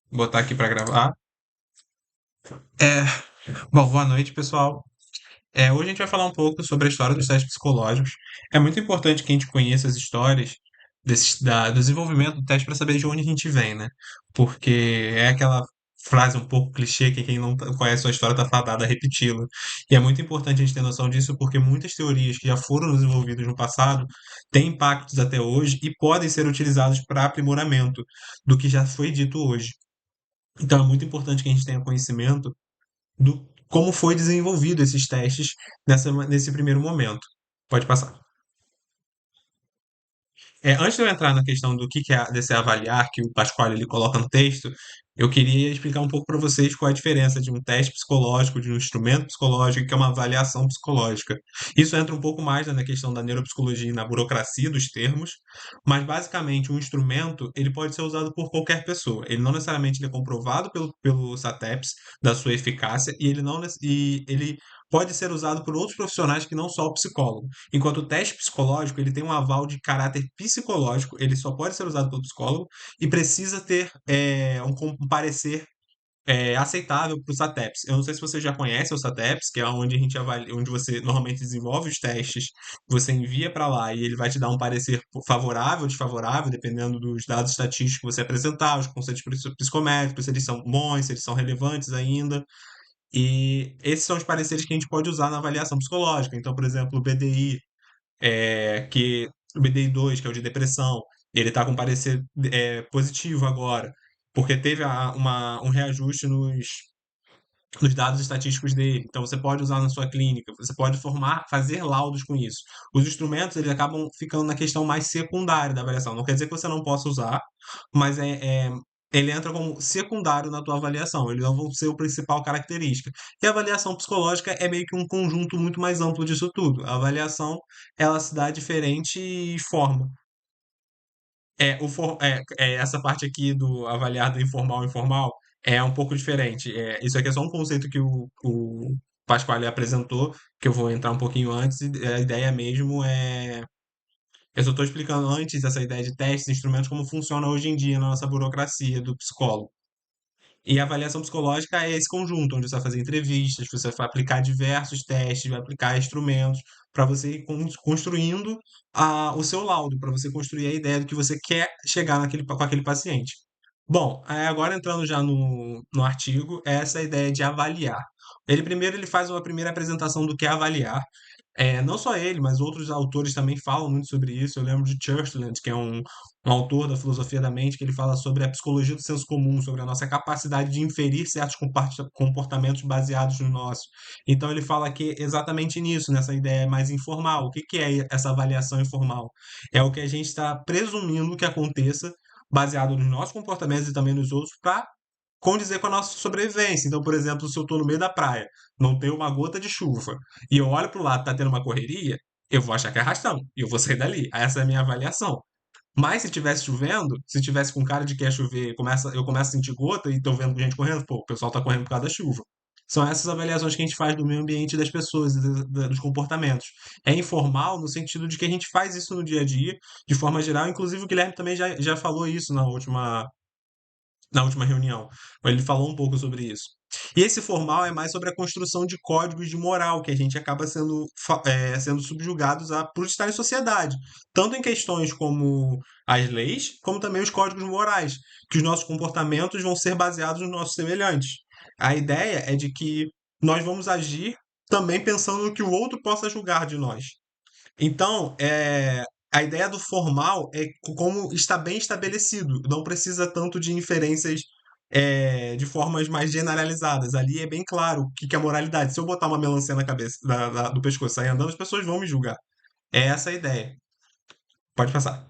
Vou botar aqui para gravar. É, bom, boa noite, pessoal. Hoje a gente vai falar um pouco sobre a história dos testes psicológicos. É muito importante que a gente conheça as histórias do desenvolvimento do teste para saber de onde a gente vem, né? Porque é aquela frase um pouco clichê que quem não conhece a história está fadado a repeti-la. E é muito importante a gente ter noção disso porque muitas teorias que já foram desenvolvidas no passado têm impactos até hoje e podem ser utilizados para aprimoramento do que já foi dito hoje. Então é muito importante que a gente tenha conhecimento do como foi desenvolvido esses testes nesse primeiro momento. Pode passar. Antes de eu entrar na questão do que é desse avaliar que o Pasquale ele coloca no texto, eu queria explicar um pouco para vocês qual é a diferença de um teste psicológico, de um instrumento psicológico, que é uma avaliação psicológica. Isso entra um pouco mais, né, na questão da neuropsicologia e na burocracia dos termos, mas basicamente um instrumento ele pode ser usado por qualquer pessoa. Ele não necessariamente ele é comprovado pelo SATEPS da sua eficácia e ele não e ele pode ser usado por outros profissionais que não só o psicólogo. Enquanto o teste psicológico ele tem um aval de caráter psicológico, ele só pode ser usado pelo psicólogo e precisa ter um parecer aceitável para o SATEPS. Eu não sei se você já conhece o SATEPS, que é onde a gente avalia, onde você normalmente desenvolve os testes, você envia para lá e ele vai te dar um parecer favorável ou desfavorável, dependendo dos dados estatísticos que você apresentar, os conceitos psicométricos, se eles são bons, se eles são relevantes ainda. E esses são os pareceres que a gente pode usar na avaliação psicológica. Então, por exemplo, o BDI, que o BDI-2, que é o de depressão, ele está com parecer positivo agora, porque teve um reajuste nos dados estatísticos dele. Então, você pode usar na sua clínica, você pode fazer laudos com isso. Os instrumentos, eles acabam ficando na questão mais secundária da avaliação. Não quer dizer que você não possa usar, mas ele entra como secundário na tua avaliação. Eles não vão ser o principal característica. E a avaliação psicológica é meio que um conjunto muito mais amplo disso tudo. A avaliação, ela se dá diferente forma. Essa parte aqui do avaliar do informal e informal é um pouco diferente. Isso aqui é só um conceito que o Pasquale apresentou, que eu vou entrar um pouquinho antes, e a ideia mesmo é. Eu só estou explicando antes essa ideia de testes, instrumentos, como funciona hoje em dia na nossa burocracia do psicólogo. E a avaliação psicológica é esse conjunto, onde você vai fazer entrevistas, você vai aplicar diversos testes, vai aplicar instrumentos para você ir construindo o seu laudo, para você construir a ideia do que você quer chegar com aquele paciente. Bom, agora entrando já no artigo, é essa ideia de avaliar. Ele faz uma primeira apresentação do que é avaliar, não só ele, mas outros autores também falam muito sobre isso. Eu lembro de Churchland, que é um autor da filosofia da mente, que ele fala sobre a psicologia do senso comum, sobre a nossa capacidade de inferir certos comportamentos baseados no nosso. Então ele fala que exatamente nisso, nessa ideia mais informal. O que que é essa avaliação informal? É o que a gente está presumindo que aconteça, baseado nos nossos comportamentos e também nos outros, para condizer com a nossa sobrevivência. Então, por exemplo, se eu estou no meio da praia, não tem uma gota de chuva, e eu olho para o lado, tá tendo uma correria, eu vou achar que é arrastão, e eu vou sair dali. Essa é a minha avaliação. Mas se tivesse chovendo, se tivesse com cara de que ia chover, eu começo a sentir gota e tô vendo gente correndo, pô, o pessoal tá correndo por causa da chuva. São essas avaliações que a gente faz do meio ambiente das pessoas, dos comportamentos. É informal no sentido de que a gente faz isso no dia a dia, de forma geral. Inclusive, o Guilherme também já falou isso na última reunião. Ele falou um pouco sobre isso. E esse formal é mais sobre a construção de códigos de moral, que a gente acaba sendo subjugados por estar em sociedade. Tanto em questões como as leis, como também os códigos morais, que os nossos comportamentos vão ser baseados nos nossos semelhantes. A ideia é de que nós vamos agir também pensando no que o outro possa julgar de nós. Então, a ideia do formal é como está bem estabelecido, não precisa tanto de inferências de formas mais generalizadas. Ali é bem claro o que que é moralidade. Se eu botar uma melancia na cabeça, do pescoço e sair andando, as pessoas vão me julgar. É essa a ideia. Pode passar.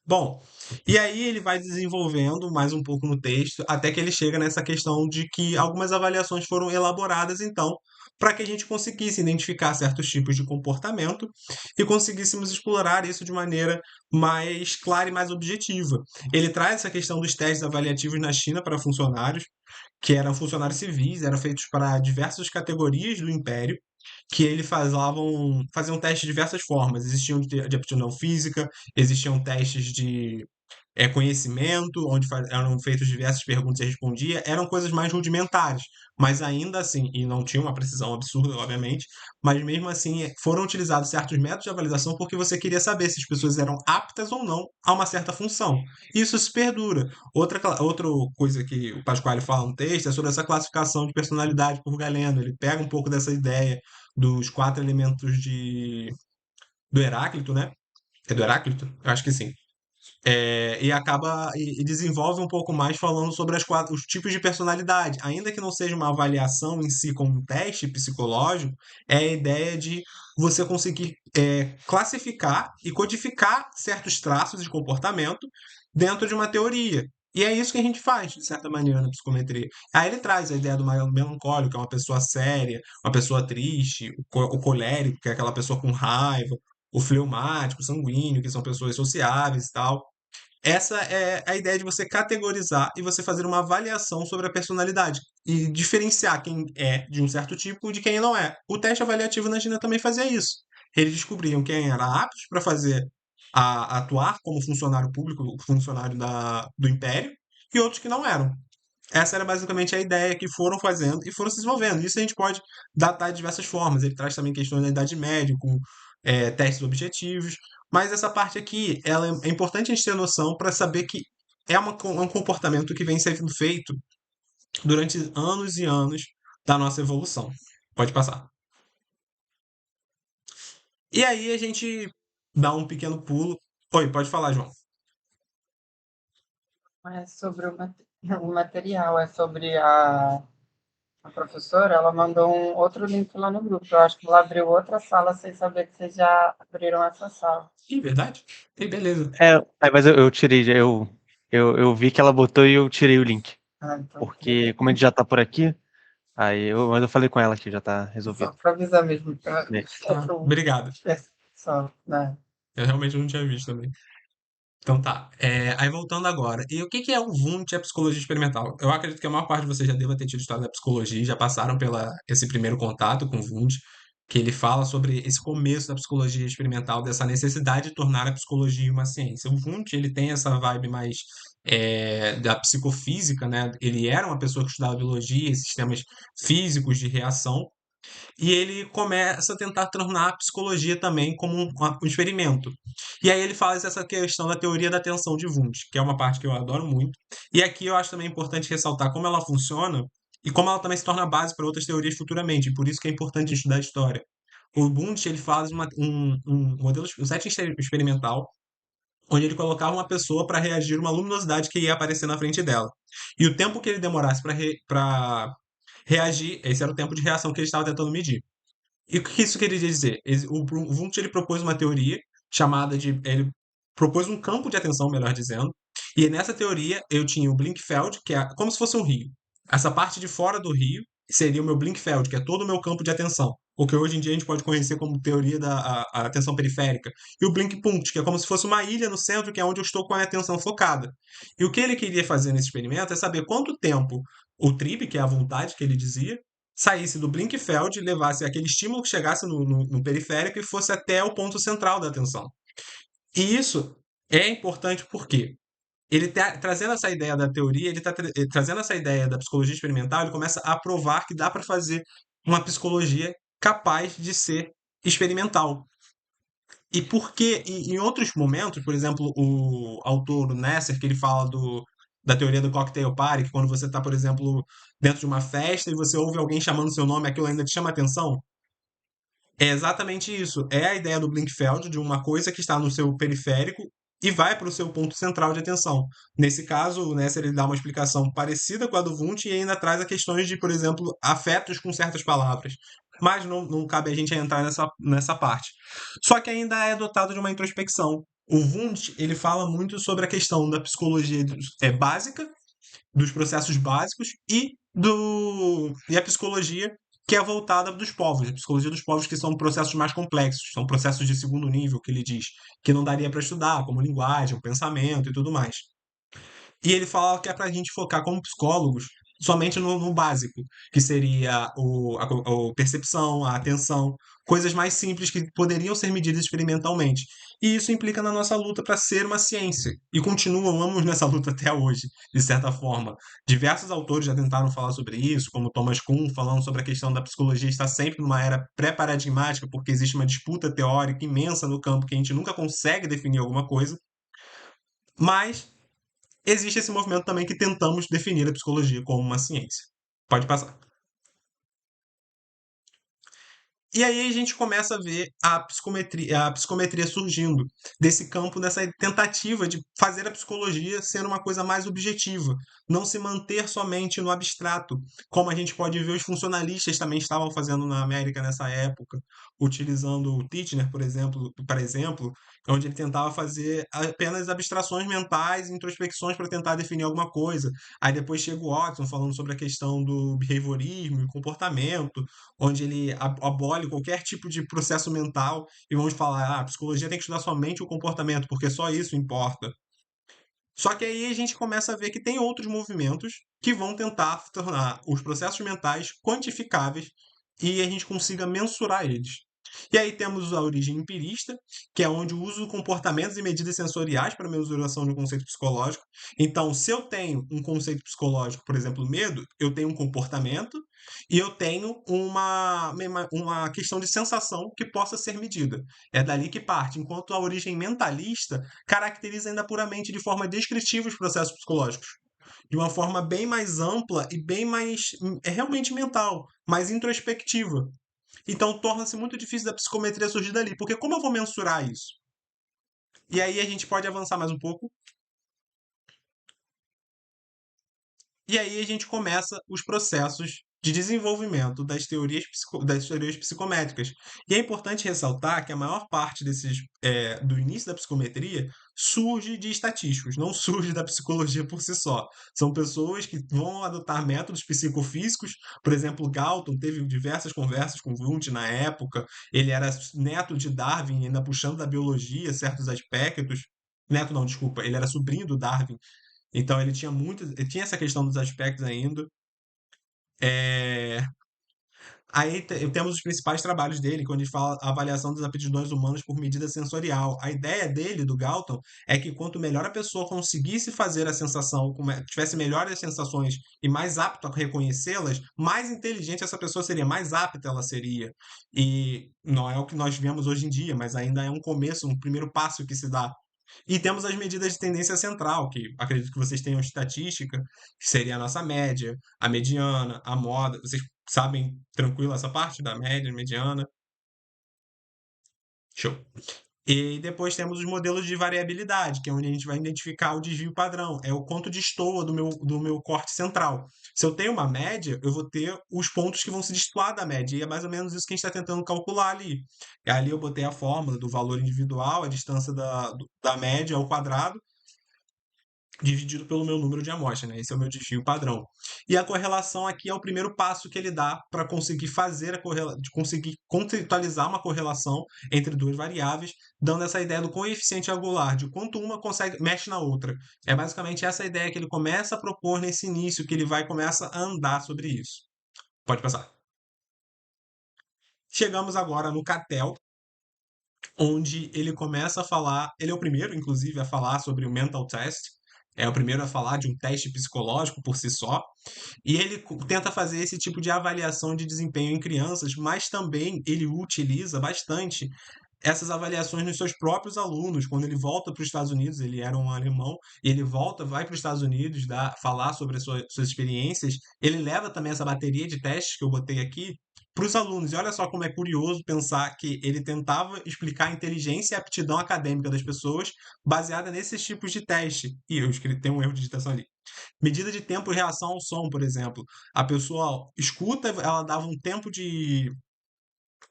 Bom, e aí ele vai desenvolvendo mais um pouco no texto, até que ele chega nessa questão de que algumas avaliações foram elaboradas, então, para que a gente conseguisse identificar certos tipos de comportamento e conseguíssemos explorar isso de maneira mais clara e mais objetiva. Ele traz essa questão dos testes avaliativos na China para funcionários, que eram funcionários civis, eram feitos para diversas categorias do império, que eles faziam testes de diversas formas. Existiam de aptidão física, existiam testes conhecimento, onde eram feitas diversas perguntas e respondia, eram coisas mais rudimentares, mas ainda assim, e não tinha uma precisão absurda, obviamente, mas mesmo assim foram utilizados certos métodos de avaliação porque você queria saber se as pessoas eram aptas ou não a uma certa função. Isso se perdura. Outra coisa que o Pasquale fala no texto é sobre essa classificação de personalidade por Galeno. Ele pega um pouco dessa ideia dos quatro elementos do Heráclito, né? É do Heráclito? Eu acho que sim. E acaba e desenvolve um pouco mais falando sobre os tipos de personalidade. Ainda que não seja uma avaliação em si como um teste psicológico, é a ideia de você conseguir classificar e codificar certos traços de comportamento dentro de uma teoria. E é isso que a gente faz, de certa maneira, na psicometria. Aí ele traz a ideia do melancólico, que é uma pessoa séria, uma pessoa triste, o colérico, que é aquela pessoa com raiva, o fleumático, o sanguíneo, que são pessoas sociáveis e tal. Essa é a ideia de você categorizar e você fazer uma avaliação sobre a personalidade e diferenciar quem é de um certo tipo de quem não é. O teste avaliativo na China também fazia isso. Eles descobriam quem era apto para atuar como funcionário público, funcionário do império, e outros que não eram. Essa era basicamente a ideia que foram fazendo e foram se desenvolvendo. Isso a gente pode datar de diversas formas. Ele traz também questões da Idade Média, com testes objetivos. Mas essa parte aqui, ela é importante a gente ter noção para saber que é um comportamento que vem sendo feito durante anos e anos da nossa evolução. Pode passar. E aí a gente dá um pequeno pulo. Oi, pode falar, João. É sobre o material, é sobre a professora, ela mandou um outro link lá no grupo. Eu acho que ela abriu outra sala sem saber que vocês já abriram essa sala. Ih, verdade? E beleza. Mas eu tirei, eu vi que ela botou e eu tirei o link. Ah, então, Porque, como a gente já tá por aqui, mas eu falei com ela que já tá só resolvido. para avisar mesmo, pra, É. Tá, obrigado. só, né? Eu realmente não tinha visto também. Então tá. Aí voltando agora. E o que que é o Wundt e a psicologia experimental? Eu acredito que a maior parte de vocês já deva ter tido história da psicologia, e já passaram pela esse primeiro contato com o Wundt, que ele fala sobre esse começo da psicologia experimental, dessa necessidade de tornar a psicologia uma ciência. O Wundt, ele tem essa vibe mais da psicofísica, né? Ele era uma pessoa que estudava biologia, sistemas físicos de reação, e ele começa a tentar tornar a psicologia também como um experimento. E aí ele faz essa questão da teoria da atenção de Wundt, que é uma parte que eu adoro muito. E aqui eu acho também importante ressaltar como ela funciona e como ela também se torna base para outras teorias futuramente. E por isso que é importante estudar a história. O Wundt, ele faz um modelo, um setting experimental, onde ele colocava uma pessoa para reagir a uma luminosidade que ia aparecer na frente dela. E o tempo que ele demorasse para reagir, esse era o tempo de reação que ele estava tentando medir. E o que isso queria dizer? O Wundt ele propôs uma teoria chamada de. Ele propôs um campo de atenção, melhor dizendo. E nessa teoria eu tinha o Blinkfeld, que é como se fosse um rio. Essa parte de fora do rio seria o meu Blinkfeld, que é todo o meu campo de atenção. O que hoje em dia a gente pode conhecer como teoria da a atenção periférica. E o Blinkpunkt, que é como se fosse uma ilha no centro, que é onde eu estou com a atenção focada. E o que ele queria fazer nesse experimento é saber quanto tempo o trip, que é a vontade que ele dizia, saísse do Blinkfeld, levasse aquele estímulo que chegasse no periférico e fosse até o ponto central da atenção. E isso é importante porque ele trazendo essa ideia da teoria, ele está trazendo essa ideia da psicologia experimental, ele começa a provar que dá para fazer uma psicologia capaz de ser experimental. E porque em outros momentos, por exemplo, o autor o Nasser, que ele fala da teoria do cocktail party, que quando você está, por exemplo, dentro de uma festa e você ouve alguém chamando seu nome, aquilo ainda te chama atenção. É exatamente isso. É a ideia do Blinkfeld, de uma coisa que está no seu periférico e vai para o seu ponto central de atenção. Nesse caso, o Nasser ele dá uma explicação parecida com a do Wundt e ainda traz a questões de, por exemplo, afetos com certas palavras. Mas não cabe a gente entrar nessa parte. Só que ainda é dotado de uma introspecção. O Wundt ele fala muito sobre a questão da psicologia básica, dos processos básicos e a psicologia que é voltada dos povos, a psicologia dos povos que são processos mais complexos, são processos de segundo nível que ele diz, que não daria para estudar, como linguagem, pensamento e tudo mais. E ele fala que é para a gente focar como psicólogos somente no básico, que seria a percepção, a atenção, coisas mais simples que poderiam ser medidas experimentalmente. E isso implica na nossa luta para ser uma ciência. E continuamos nessa luta até hoje, de certa forma. Diversos autores já tentaram falar sobre isso, como Thomas Kuhn, falando sobre a questão da psicologia estar sempre numa era pré-paradigmática, porque existe uma disputa teórica imensa no campo que a gente nunca consegue definir alguma coisa. Mas existe esse movimento também que tentamos definir a psicologia como uma ciência. Pode passar. E aí a gente começa a ver a psicometria surgindo desse campo, dessa tentativa de fazer a psicologia ser uma coisa mais objetiva, não se manter somente no abstrato, como a gente pode ver os funcionalistas também estavam fazendo na América nessa época, utilizando o Titchener, por exemplo, onde ele tentava fazer apenas abstrações mentais, introspecções para tentar definir alguma coisa. Aí depois chega o Watson falando sobre a questão do behaviorismo e comportamento, onde ele abole qualquer tipo de processo mental e vamos falar, a psicologia tem que estudar somente o comportamento, porque só isso importa. Só que aí a gente começa a ver que tem outros movimentos que vão tentar tornar os processos mentais quantificáveis e a gente consiga mensurar eles. E aí temos a origem empirista, que é onde o uso de comportamentos e medidas sensoriais para mensuração de um conceito psicológico. Então, se eu tenho um conceito psicológico, por exemplo, medo, eu tenho um comportamento e eu tenho uma questão de sensação que possa ser medida. É dali que parte. Enquanto a origem mentalista caracteriza ainda puramente de forma descritiva os processos psicológicos. De uma forma bem mais ampla e bem mais realmente mental, mais introspectiva. Então torna-se muito difícil da psicometria surgir dali, porque como eu vou mensurar isso? E aí a gente pode avançar mais um pouco. E aí a gente começa os processos de desenvolvimento das teorias psicométricas. E é importante ressaltar que a maior parte do início da psicometria surge de estatísticos, não surge da psicologia por si só. São pessoas que vão adotar métodos psicofísicos. Por exemplo, Galton teve diversas conversas com Wundt na época. Ele era neto de Darwin, ainda puxando da biologia certos aspectos. Neto não, desculpa, ele era sobrinho do Darwin, então ele tinha essa questão dos aspectos ainda. É, Aí temos os principais trabalhos dele, quando ele fala a avaliação das aptidões humanas por medida sensorial. A ideia dele, do Galton, é que quanto melhor a pessoa conseguisse fazer a sensação, tivesse melhores sensações e mais apto a reconhecê-las, mais inteligente essa pessoa seria, mais apta ela seria. E não é o que nós vemos hoje em dia, mas ainda é um começo, um primeiro passo que se dá. E temos as medidas de tendência central, que acredito que vocês tenham estatística, que seria a nossa média, a mediana, a moda. Vocês sabem tranquilo essa parte da média, mediana? Show. E depois temos os modelos de variabilidade, que é onde a gente vai identificar o desvio padrão. É o quanto destoa do meu corte central. Se eu tenho uma média, eu vou ter os pontos que vão se destoar da média. E é mais ou menos isso que a gente está tentando calcular ali. E ali eu botei a fórmula do valor individual, a distância da média ao quadrado, dividido pelo meu número de amostras, né? Esse é o meu desvio padrão. E a correlação aqui é o primeiro passo que ele dá para conseguir conseguir conceitualizar uma correlação entre duas variáveis, dando essa ideia do coeficiente angular, de quanto uma mexe na outra. É basicamente essa ideia que ele começa a propor nesse início, que ele começa a andar sobre isso. Pode passar. Chegamos agora no Cattell, onde ele começa a falar, ele é o primeiro, inclusive, a falar sobre o mental test, é o primeiro a falar de um teste psicológico por si só, e ele tenta fazer esse tipo de avaliação de desempenho em crianças, mas também ele utiliza bastante essas avaliações nos seus próprios alunos. Quando ele volta para os Estados Unidos, ele era um alemão, e ele vai para os Estados Unidos falar sobre as suas experiências, ele leva também essa bateria de testes que eu botei aqui para os alunos. E olha só como é curioso pensar que ele tentava explicar a inteligência e a aptidão acadêmica das pessoas baseada nesses tipos de teste. E eu escrevi, tem um erro de digitação ali. Medida de tempo e reação ao som, por exemplo. A pessoa escuta, ela dava um tempo de.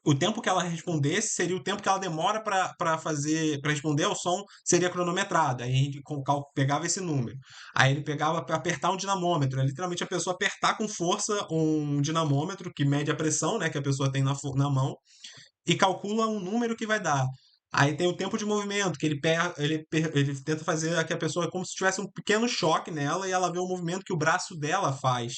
O tempo que ela respondesse seria o tempo que ela demora para responder ao som, seria cronometrado. Aí a gente pegava esse número. Aí ele pegava para apertar um dinamômetro. É literalmente a pessoa apertar com força um dinamômetro que mede a pressão, né, que a pessoa tem na mão, e calcula um número que vai dar. Aí tem o tempo de movimento, que ele tenta fazer que a pessoa, como se tivesse um pequeno choque nela, e ela vê o movimento que o braço dela faz.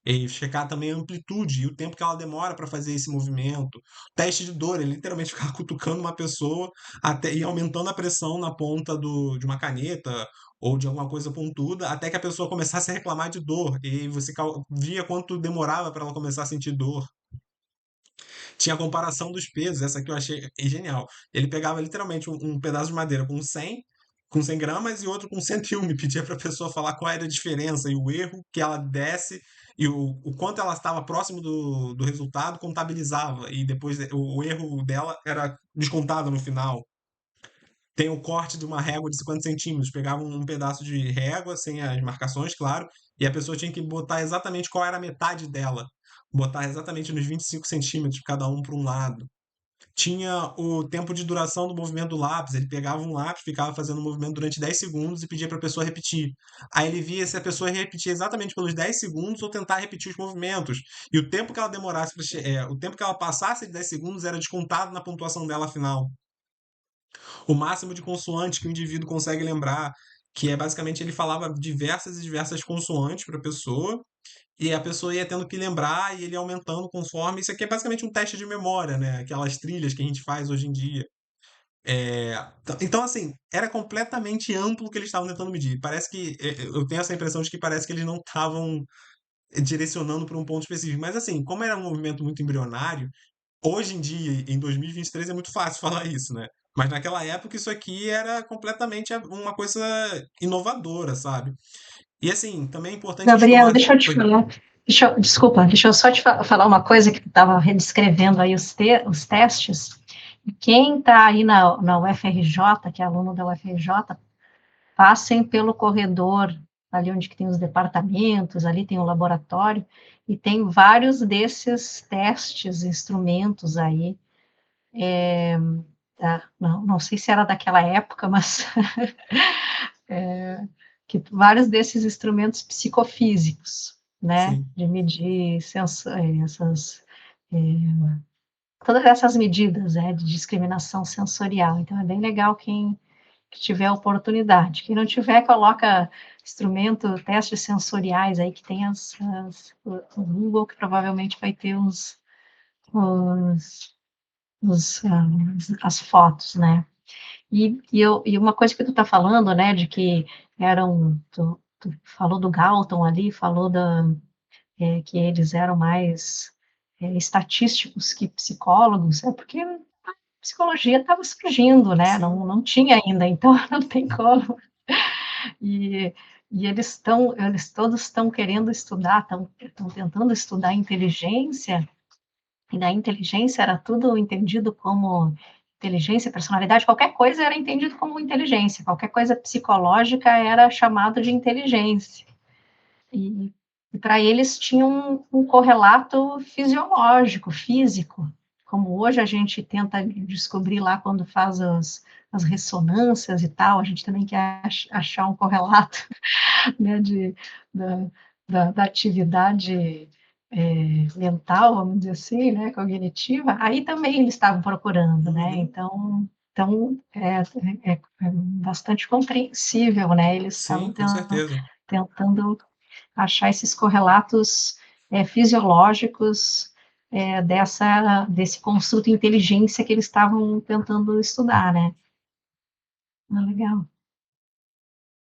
E checar também a amplitude e o tempo que ela demora para fazer esse movimento. Teste de dor, ele literalmente ficava cutucando uma pessoa até e aumentando a pressão na ponta de uma caneta ou de alguma coisa pontuda, até que a pessoa começasse a reclamar de dor. E você via quanto demorava para ela começar a sentir dor. Tinha a comparação dos pesos, essa aqui eu achei genial. Ele pegava literalmente um pedaço de madeira com 100 gramas e outro com 101, e pedia para a pessoa falar qual era a diferença e o erro que ela desse e o quanto ela estava próximo do resultado, contabilizava, e depois o erro dela era descontado no final. Tem o corte de uma régua de 50 centímetros. Pegava um pedaço de régua, sem as marcações, claro, e a pessoa tinha que botar exatamente qual era a metade dela. Botar exatamente nos 25 centímetros, cada um para um lado. Tinha o tempo de duração do movimento do lápis. Ele pegava um lápis, ficava fazendo o movimento durante 10 segundos e pedia para a pessoa repetir. Aí ele via se a pessoa repetia exatamente pelos 10 segundos ou tentar repetir os movimentos. E o tempo que ela demorasse, o tempo que ela passasse de 10 segundos era descontado na pontuação dela final. O máximo de consoantes que o indivíduo consegue lembrar, que é basicamente ele falava diversas e diversas consoantes para a pessoa, e a pessoa ia tendo que lembrar e ele ia aumentando conforme. Isso aqui é basicamente um teste de memória, né? Aquelas trilhas que a gente faz hoje em dia. Então, assim, era completamente amplo o que eles estavam tentando medir. Parece que eu tenho essa impressão de que parece que eles não estavam direcionando para um ponto específico. Mas, assim, como era um movimento muito embrionário, hoje em dia, em 2023, é muito fácil falar isso, né? Mas naquela época isso aqui era completamente uma coisa inovadora, sabe? E assim, também é importante a gente Gabriela, tomar. deixa eu te Oi. falar. Desculpa, deixa eu só te falar uma coisa que tu estava descrevendo aí os testes. Quem está aí na UFRJ, que é aluno da UFRJ, passem pelo corredor, ali onde que tem os departamentos, ali tem o laboratório, e tem vários desses testes, instrumentos aí. Não sei se era daquela época, mas que vários desses instrumentos psicofísicos, né, Sim, de medir todas essas medidas, de discriminação sensorial. Então, é bem legal quem que tiver oportunidade. Quem não tiver, coloca instrumento, testes sensoriais aí, que tem o Google, que provavelmente vai ter os, as fotos, né? E uma coisa que tu está falando, né, de que tu falou do Galton ali, falou que eles eram mais estatísticos que psicólogos, é porque a psicologia estava surgindo, né, sim, não tinha ainda, então não tem como. E, e eles todos estão querendo estudar, estão tentando estudar inteligência, e na inteligência era tudo entendido como inteligência, personalidade, qualquer coisa era entendido como inteligência, qualquer coisa psicológica era chamado de inteligência. E, e para eles tinha um correlato fisiológico, físico, como hoje a gente tenta descobrir lá quando faz as ressonâncias e tal, a gente também quer achar um correlato, né, da, da atividade mental, vamos dizer assim, né, cognitiva, aí também eles estavam procurando, né, uhum, então é bastante compreensível, né, eles estavam sim, com certeza. tentando achar esses correlatos fisiológicos desse construto de inteligência que eles estavam tentando estudar, né, legal.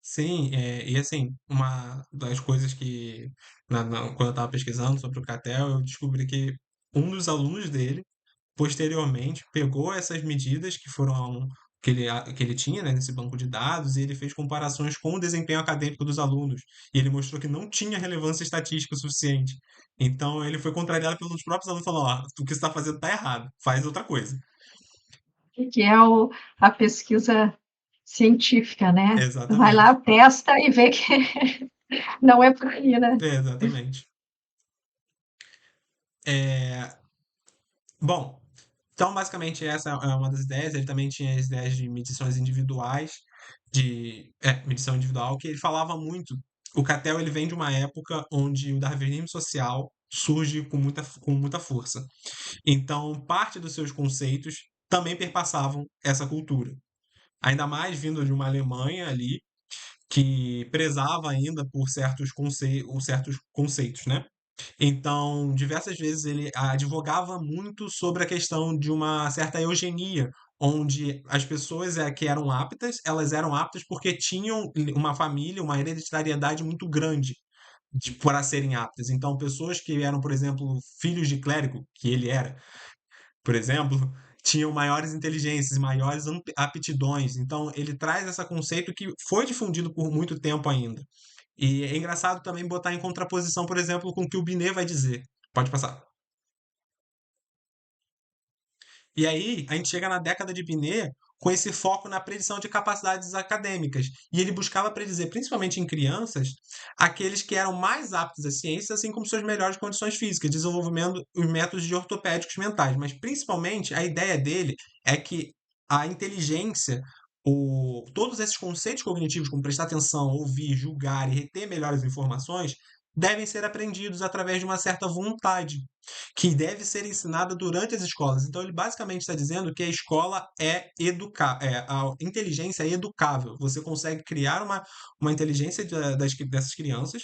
Sim, e assim, uma das coisas que, quando eu estava pesquisando sobre o Catel, eu descobri que um dos alunos dele, posteriormente, pegou essas medidas que foram que ele tinha, né, nesse banco de dados, e ele fez comparações com o desempenho acadêmico dos alunos. E ele mostrou que não tinha relevância estatística suficiente. Então, ele foi contrariado pelos próprios alunos, falando: ó, o que você está fazendo está errado, faz outra coisa. Que é a pesquisa científica, né? Vai lá, Exatamente. testa e vê que não é por aí, né? Exatamente. É, bom, então basicamente essa é uma das ideias. Ele também tinha as ideias de medições individuais, medição individual, que ele falava muito. O Cattell ele vem de uma época onde o darwinismo social surge com muita força. Então, parte dos seus conceitos também perpassavam essa cultura. Ainda mais vindo de uma Alemanha ali, que prezava ainda por certos conceitos, né? Então, diversas vezes ele advogava muito sobre a questão de uma certa eugenia, onde as pessoas que eram aptas, elas eram aptas porque tinham uma família, uma hereditariedade muito grande para serem aptas. Então, pessoas que eram, por exemplo, filhos de clérigo, que ele era, por exemplo, tinham maiores inteligências, maiores aptidões. Então, ele traz esse conceito que foi difundido por muito tempo ainda. E é engraçado também botar em contraposição, por exemplo, com o que o Binet vai dizer. Pode passar. E aí, a gente chega na década de Binet com esse foco na predição de capacidades acadêmicas. E ele buscava predizer, principalmente em crianças, aqueles que eram mais aptos à ciência, assim como suas melhores condições físicas, desenvolvendo os métodos de ortopédicos mentais. Mas, principalmente, a ideia dele é que a inteligência, todos esses conceitos cognitivos, como prestar atenção, ouvir, julgar e reter melhores informações, devem ser aprendidos através de uma certa vontade que deve ser ensinada durante as escolas. Então, ele basicamente está dizendo que a escola a inteligência é educável. Você consegue criar uma inteligência dessas crianças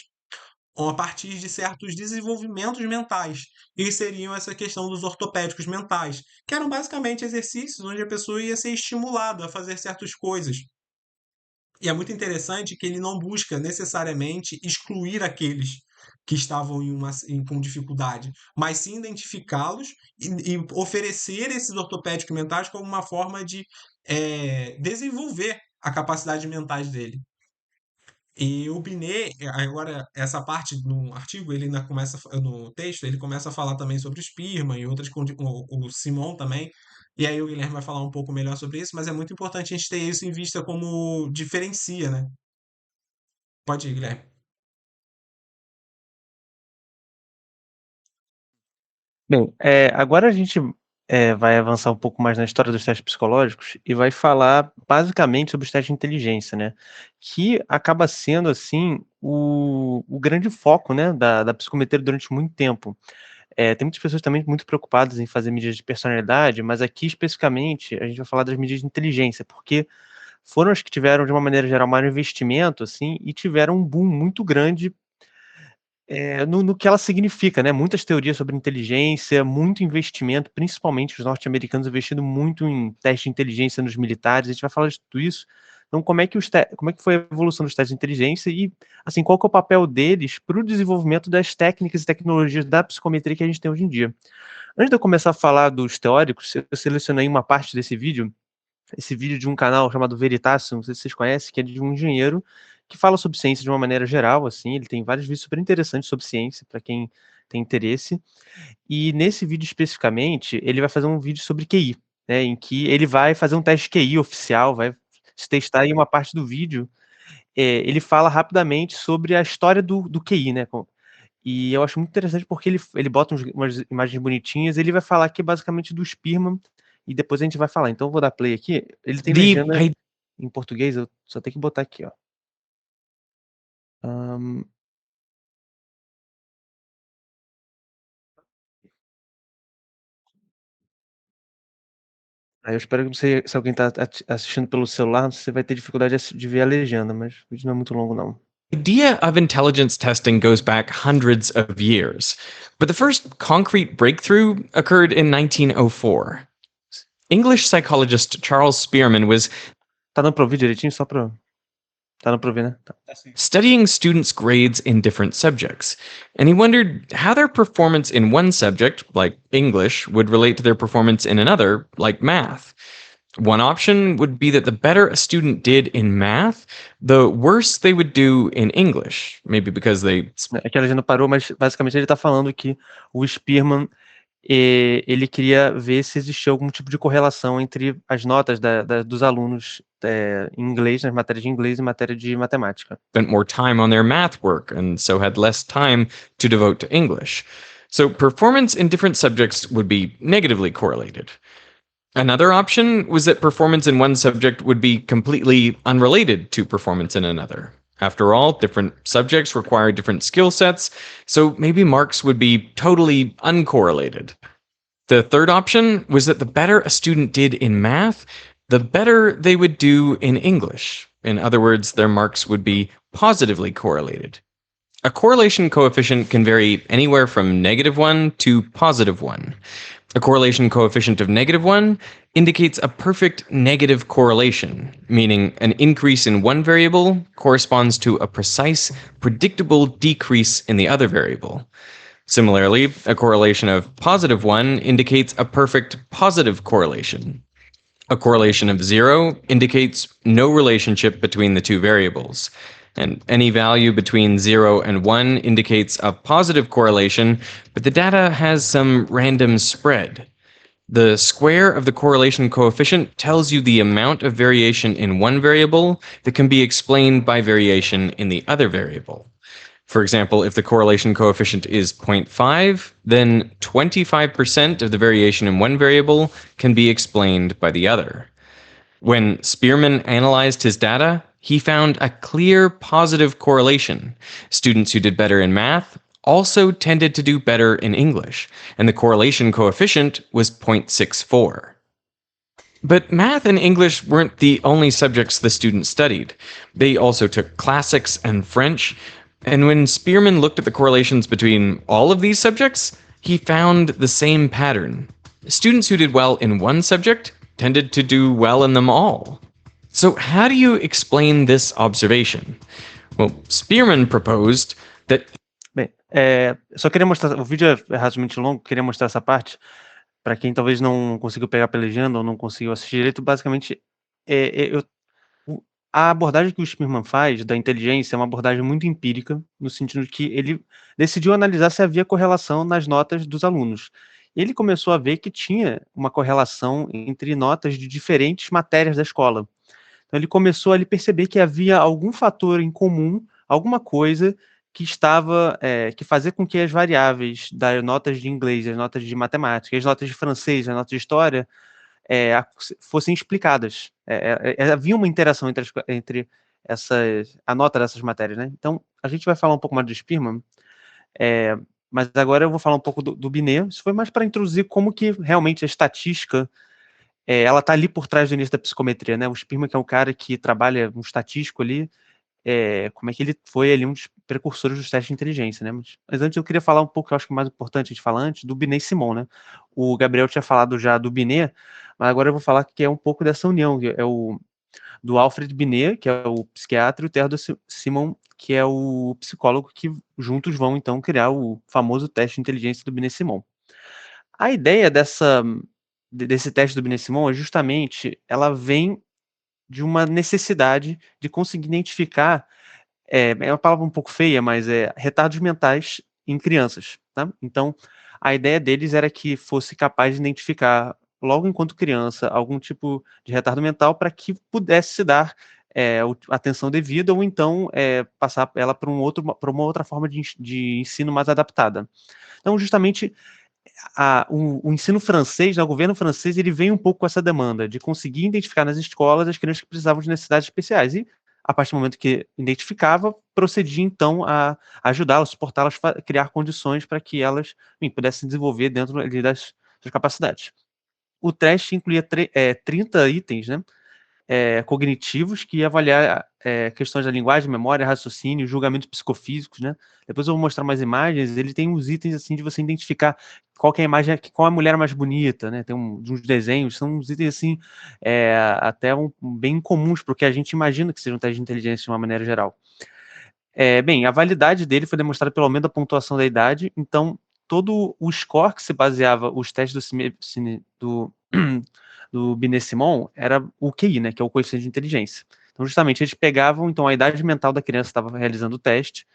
a partir de certos desenvolvimentos mentais. E seriam essa questão dos ortopédicos mentais, que eram basicamente exercícios onde a pessoa ia ser estimulada a fazer certas coisas. E é muito interessante que ele não busca necessariamente excluir aqueles que estavam com dificuldade, mas sim identificá-los e oferecer esses ortopédicos mentais como uma forma de desenvolver a capacidade mentais dele. E o Binet, agora, essa parte no artigo, ele ainda começa, no texto, ele começa a falar também sobre o Spearman e outras, o Simon também, e aí o Guilherme vai falar um pouco melhor sobre isso, mas é muito importante a gente ter isso em vista como diferencia, né? Pode ir, Guilherme. Bem, agora a gente vai avançar um pouco mais na história dos testes psicológicos e vai falar basicamente sobre os testes de inteligência, né? Que acaba sendo, assim, o grande foco, né, da psicometria durante muito tempo. Tem muitas pessoas também muito preocupadas em fazer medidas de personalidade, mas aqui especificamente a gente vai falar das medidas de inteligência, porque foram as que tiveram, de uma maneira geral, maior investimento, assim, e tiveram um boom muito grande no que ela significa, né? Muitas teorias sobre inteligência, muito investimento, principalmente os norte-americanos investindo muito em testes de inteligência nos militares. A gente vai falar de tudo isso. Então, como é que foi a evolução dos testes de inteligência e, assim, qual que é o papel deles para o desenvolvimento das técnicas e tecnologias da psicometria que a gente tem hoje em dia? Antes de eu começar a falar dos teóricos, eu selecionei uma parte desse vídeo, esse vídeo de um canal chamado Veritasium, não sei se vocês conhecem, que é de um engenheiro que fala sobre ciência de uma maneira geral, assim, ele tem vários vídeos super interessantes sobre ciência, para quem tem interesse, e nesse vídeo especificamente, ele vai fazer um vídeo sobre QI, né, em que ele vai fazer um teste de QI oficial, vai se testar em uma parte do vídeo, ele fala rapidamente sobre a história do QI, né, e eu acho muito interessante porque ele bota umas imagens bonitinhas, ele vai falar aqui basicamente do Spearman, e depois a gente vai falar. Então eu vou dar play aqui. Ele tem legenda em português, eu só tenho que botar aqui, ó. Aí eu espero que você, se alguém está assistindo pelo celular, você vai ter dificuldade de ver a legenda, mas o vídeo não é muito longo, não. The idea of intelligence testing goes back hundreds of years, but the first concrete breakthrough occurred in 1904. English psychologist Charles Spearman was Tá dando pra ouvir direitinho? Tá dando pra ouvir, né? Tá. studying students' grades in different subjects, and he wondered how their performance in one subject, like English, would relate to their performance in another, like math. One option would be that the better a student did in math, the worse they would do in English, maybe because they... É que a legenda parou, mas basicamente ele tá falando que o Spearman, ele queria ver se existia algum tipo de correlação entre as notas dos alunos em inglês, nas matérias de inglês e matéria de matemática. Spent more time on their math work and so had less time to devote to English. So performance in different subjects would be negatively correlated. Another option was that performance in one subject would be completely unrelated to performance in another. After all, different subjects require different skill sets, so maybe marks would be totally uncorrelated. The third option was that the better a student did in math, the better they would do in English. In other words, their marks would be positively correlated. A correlation coefficient can vary anywhere from -1 to +1. A correlation coefficient of -1 indicates a perfect negative correlation, meaning an increase in one variable corresponds to a precise, predictable decrease in the other variable. Similarly, a correlation of +1 indicates a perfect positive correlation. A correlation of 0 indicates no relationship between the two variables. And any value between 0 and 1 indicates a positive correlation, but the data has some random spread. The square of the correlation coefficient tells you the amount of variation in one variable that can be explained by variation in the other variable. For example, if the correlation coefficient is 0.5, then 25% of the variation in one variable can be explained by the other. When Spearman analyzed his data, he found a clear positive correlation. Students who did better in math also tended to do better in English, and the correlation coefficient was 0.64. But math and English weren't the only subjects the students studied. They also took classics and French, and when Spearman looked at the correlations between all of these subjects, he found the same pattern. Students who did well in one subject tended to do well in them all. So how do you explain this observation? Well, Spearman proposed that... Bem, só queria mostrar, o vídeo é razoavelmente longo, queria mostrar essa parte, para quem talvez não conseguiu pegar pela legenda ou não conseguiu assistir direito. Basicamente, a abordagem que o Spearman faz da inteligência é uma abordagem muito empírica, no sentido de que ele decidiu analisar se havia correlação nas notas dos alunos. Ele começou a ver que tinha uma correlação entre notas de diferentes matérias da escola. Então ele começou a perceber que havia algum fator em comum, alguma coisa que estava, que fazia com que as variáveis das notas de inglês, as notas de matemática, as notas de francês, as notas de história, fossem explicadas. Havia uma interação entre a nota dessas matérias, né? Então, a gente vai falar um pouco mais do Spearman, mas agora eu vou falar um pouco do Binet. Isso foi mais para introduzir como que realmente a estatística, ela está ali por trás do início da psicometria, né? O Spearman, que é um cara que trabalha um estatístico ali, como é que ele foi ali um dos precursores dos testes de inteligência, né? Mas antes eu queria falar um pouco, eu acho que mais importante a gente falar antes, do Binet e Simon, né? O Gabriel tinha falado já do Binet, mas agora eu vou falar que é um pouco dessa união, que é do Alfred Binet, que é o psiquiatra, e o Theodor Simon, que é o psicólogo, que juntos vão, então, criar o famoso teste de inteligência do Binet e Simon. A ideia desse teste do Binet e Simon é justamente, ela vem de uma necessidade de conseguir identificar, é uma palavra um pouco feia, mas retardos mentais em crianças, tá? Então, a ideia deles era que fosse capaz de identificar, logo enquanto criança, algum tipo de retardo mental para que pudesse se dar atenção devida ou então passar ela para uma outra forma de ensino mais adaptada. Então, justamente, o ensino francês, né, o governo francês, ele vem um pouco com essa demanda de conseguir identificar nas escolas as crianças que precisavam de necessidades especiais. E, a partir do momento que identificava, procedia, então, a ajudá-las, suportá-las, criar condições para que elas pudessem desenvolver dentro ali das suas capacidades. O teste incluía 30 itens, né, cognitivos, que ia avaliar questões da linguagem, memória, raciocínio, julgamentos psicofísicos, né? Depois eu vou mostrar mais imagens. Ele tem uns itens assim de você identificar qual que é a imagem, qual é a mulher mais bonita, né? Tem uns desenhos, são uns itens assim até bem comuns para o que a gente imagina que seja um teste de inteligência de uma maneira geral. Bem, a validade dele foi demonstrada pelo aumento da pontuação da idade. Então, todo o score que se baseava os testes do Binet-Simon era o QI, né, que é o coeficiente de inteligência. Então, justamente, eles pegavam, então, a idade mental da criança que estava realizando o teste,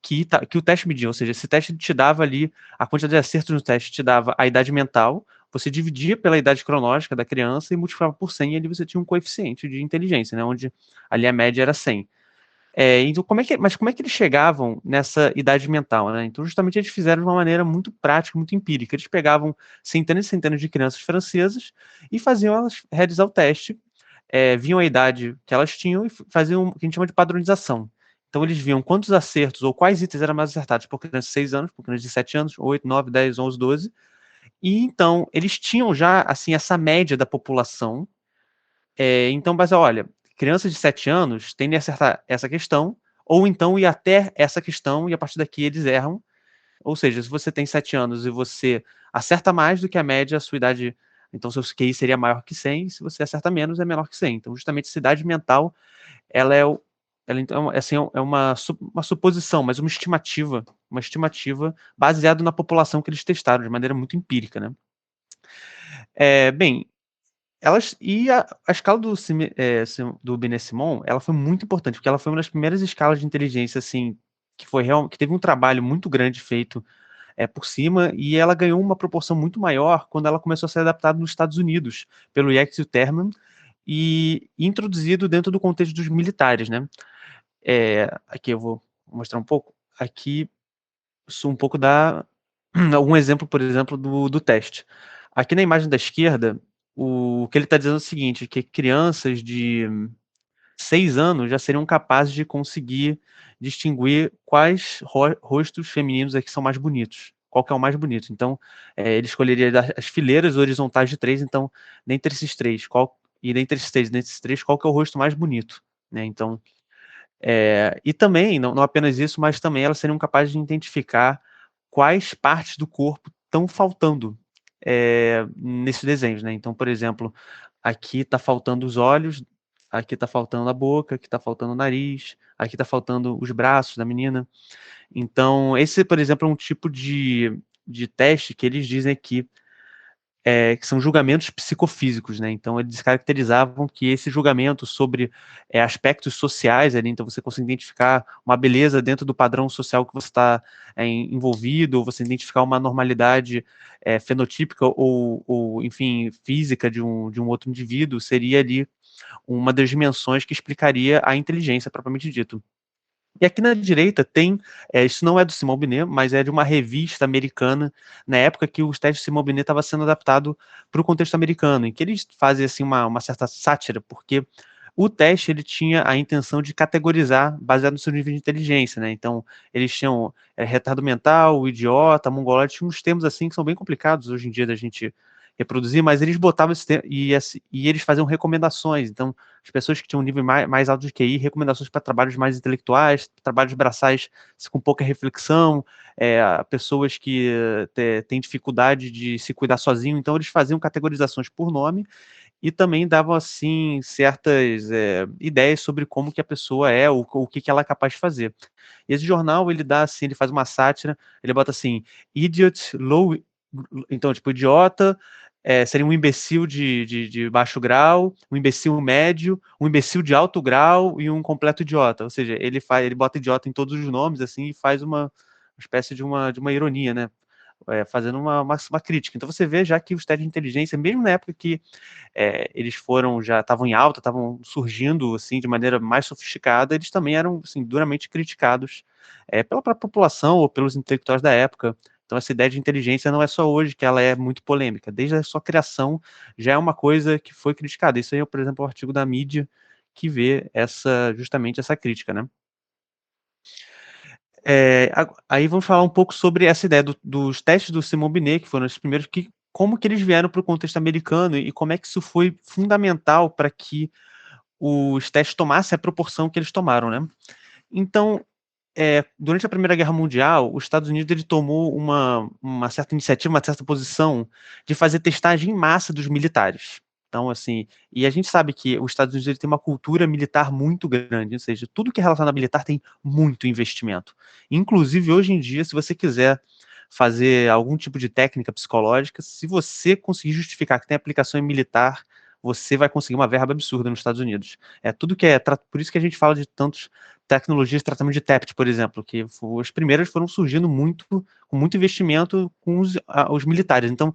que o teste media, ou seja, esse teste te dava ali, a quantidade de acertos no teste te dava a idade mental, você dividia pela idade cronológica da criança e multiplicava por 100, e ali você tinha um coeficiente de inteligência, né, onde ali a média era 100. Então, como é que eles chegavam nessa idade mental, né? Então, justamente, eles fizeram de uma maneira muito prática, muito empírica. Eles pegavam centenas e centenas de crianças francesas e faziam elas realizar o teste, viam a idade que elas tinham e faziam o que a gente chama de padronização. Então, eles viam quantos acertos ou quais itens eram mais acertados por crianças de 6 anos, por crianças de 7 anos, 8, 9, 10, 11, 12. E, então, eles tinham já, assim, essa média da população. Então, mas olha, crianças de 7 anos tendem a acertar essa questão, ou então ir até essa questão e a partir daqui eles erram. Ou seja, se você tem 7 anos e você acerta mais do que a média, a sua idade, então seu QI seria maior que 100, se você acerta menos, é menor que 100. Então, justamente, essa idade mental, ela é, ela, então, assim, é uma suposição, mas uma estimativa baseada na população que eles testaram, de maneira muito empírica, né? Bem, a escala do Binet-Simon, ela foi muito importante, porque ela foi uma das primeiras escalas de inteligência, assim, que teve um trabalho muito grande feito por cima, e ela ganhou uma proporção muito maior quando ela começou a ser adaptada nos Estados Unidos, pelo Yerkes e o Terman, e introduzido dentro do contexto dos militares, né? Aqui eu vou mostrar um pouco. Aqui, isso um pouco algum exemplo, por exemplo, do teste. Aqui na imagem da esquerda, o que ele está dizendo é o seguinte, que crianças de 6 anos já seriam capazes de conseguir distinguir quais rostos femininos aqui são mais bonitos. Qual que é o mais bonito? Então, ele escolheria as fileiras horizontais de 3, então, dentre esses três, dentre esses três, qual que é o rosto mais bonito? Né? Então, e também, não apenas isso, mas também elas seriam capazes de identificar quais partes do corpo estão faltando nesses desenhos, né? Então, por exemplo, aqui está faltando os olhos, aqui está faltando a boca, aqui está faltando o nariz, aqui está faltando os braços da menina. Então, esse, por exemplo, é um tipo de teste que eles dizem aqui, que são julgamentos psicofísicos, né? Então, eles caracterizavam que esse julgamento sobre aspectos sociais, ali, então você consegue identificar uma beleza dentro do padrão social que você está envolvido, ou você identificar uma normalidade fenotípica ou, enfim, física de um outro indivíduo, seria ali uma das dimensões que explicaria a inteligência propriamente dito. E aqui na direita tem, isso não é do Simon Binet, mas é de uma revista americana, na época que os testes de Simon Binet estava sendo adaptado para o contexto americano, em que eles fazem assim, uma certa sátira, porque o teste ele tinha a intenção de categorizar baseado no seu nível de inteligência, né? Então, eles tinham retardo mental, idiota, mongoloide, tinha uns termos assim que são bem complicados hoje em dia da gente reproduzir, mas eles botavam e eles faziam recomendações. Então, as pessoas que tinham um nível mais alto de QI, recomendações para trabalhos mais intelectuais, trabalhos braçais com pouca reflexão, pessoas que têm dificuldade de se cuidar sozinho. Então, eles faziam categorizações por nome e também davam, assim, certas ideias sobre como que a pessoa é, ou o que ela é capaz de fazer. E esse jornal, ele dá assim, ele faz uma sátira, ele bota assim, idiot low, então, tipo, idiota, seria um imbecil de baixo grau, um imbecil médio, um imbecil de alto grau e um completo idiota. Ou seja, ele bota idiota em todos os nomes, assim, e faz uma espécie de uma ironia, né? Fazendo uma crítica. Então você vê já que os testes de inteligência, mesmo na época que eles já estavam em alta, estavam surgindo assim de maneira mais sofisticada, eles também eram assim, duramente criticados pela própria população ou pelos intelectuais da época. Então essa ideia de inteligência não é só hoje que ela é muito polêmica, desde a sua criação já é uma coisa que foi criticada. Isso aí é, por exemplo, o artigo da mídia que vê justamente essa crítica, né? Aí vamos falar um pouco sobre essa ideia dos testes do Simon Binet, que foram os primeiros, como que eles vieram para o contexto americano e como é que isso foi fundamental para que os testes tomassem a proporção que eles tomaram, né? Então, durante a Primeira Guerra Mundial, os Estados Unidos ele tomou uma certa iniciativa, uma certa posição de fazer testagem em massa dos militares. Então, assim, e a gente sabe que os Estados Unidos ele tem uma cultura militar muito grande, ou seja, tudo que é relacionado a militar tem muito investimento. Inclusive, hoje em dia, se você quiser fazer algum tipo de técnica psicológica, se você conseguir justificar que tem aplicação em militar, você vai conseguir uma verba absurda nos Estados Unidos. Tudo que por isso que a gente fala de tantos tecnologias de tratamento de TEPT, por exemplo, que as primeiras foram surgindo com muito investimento com os militares. Então,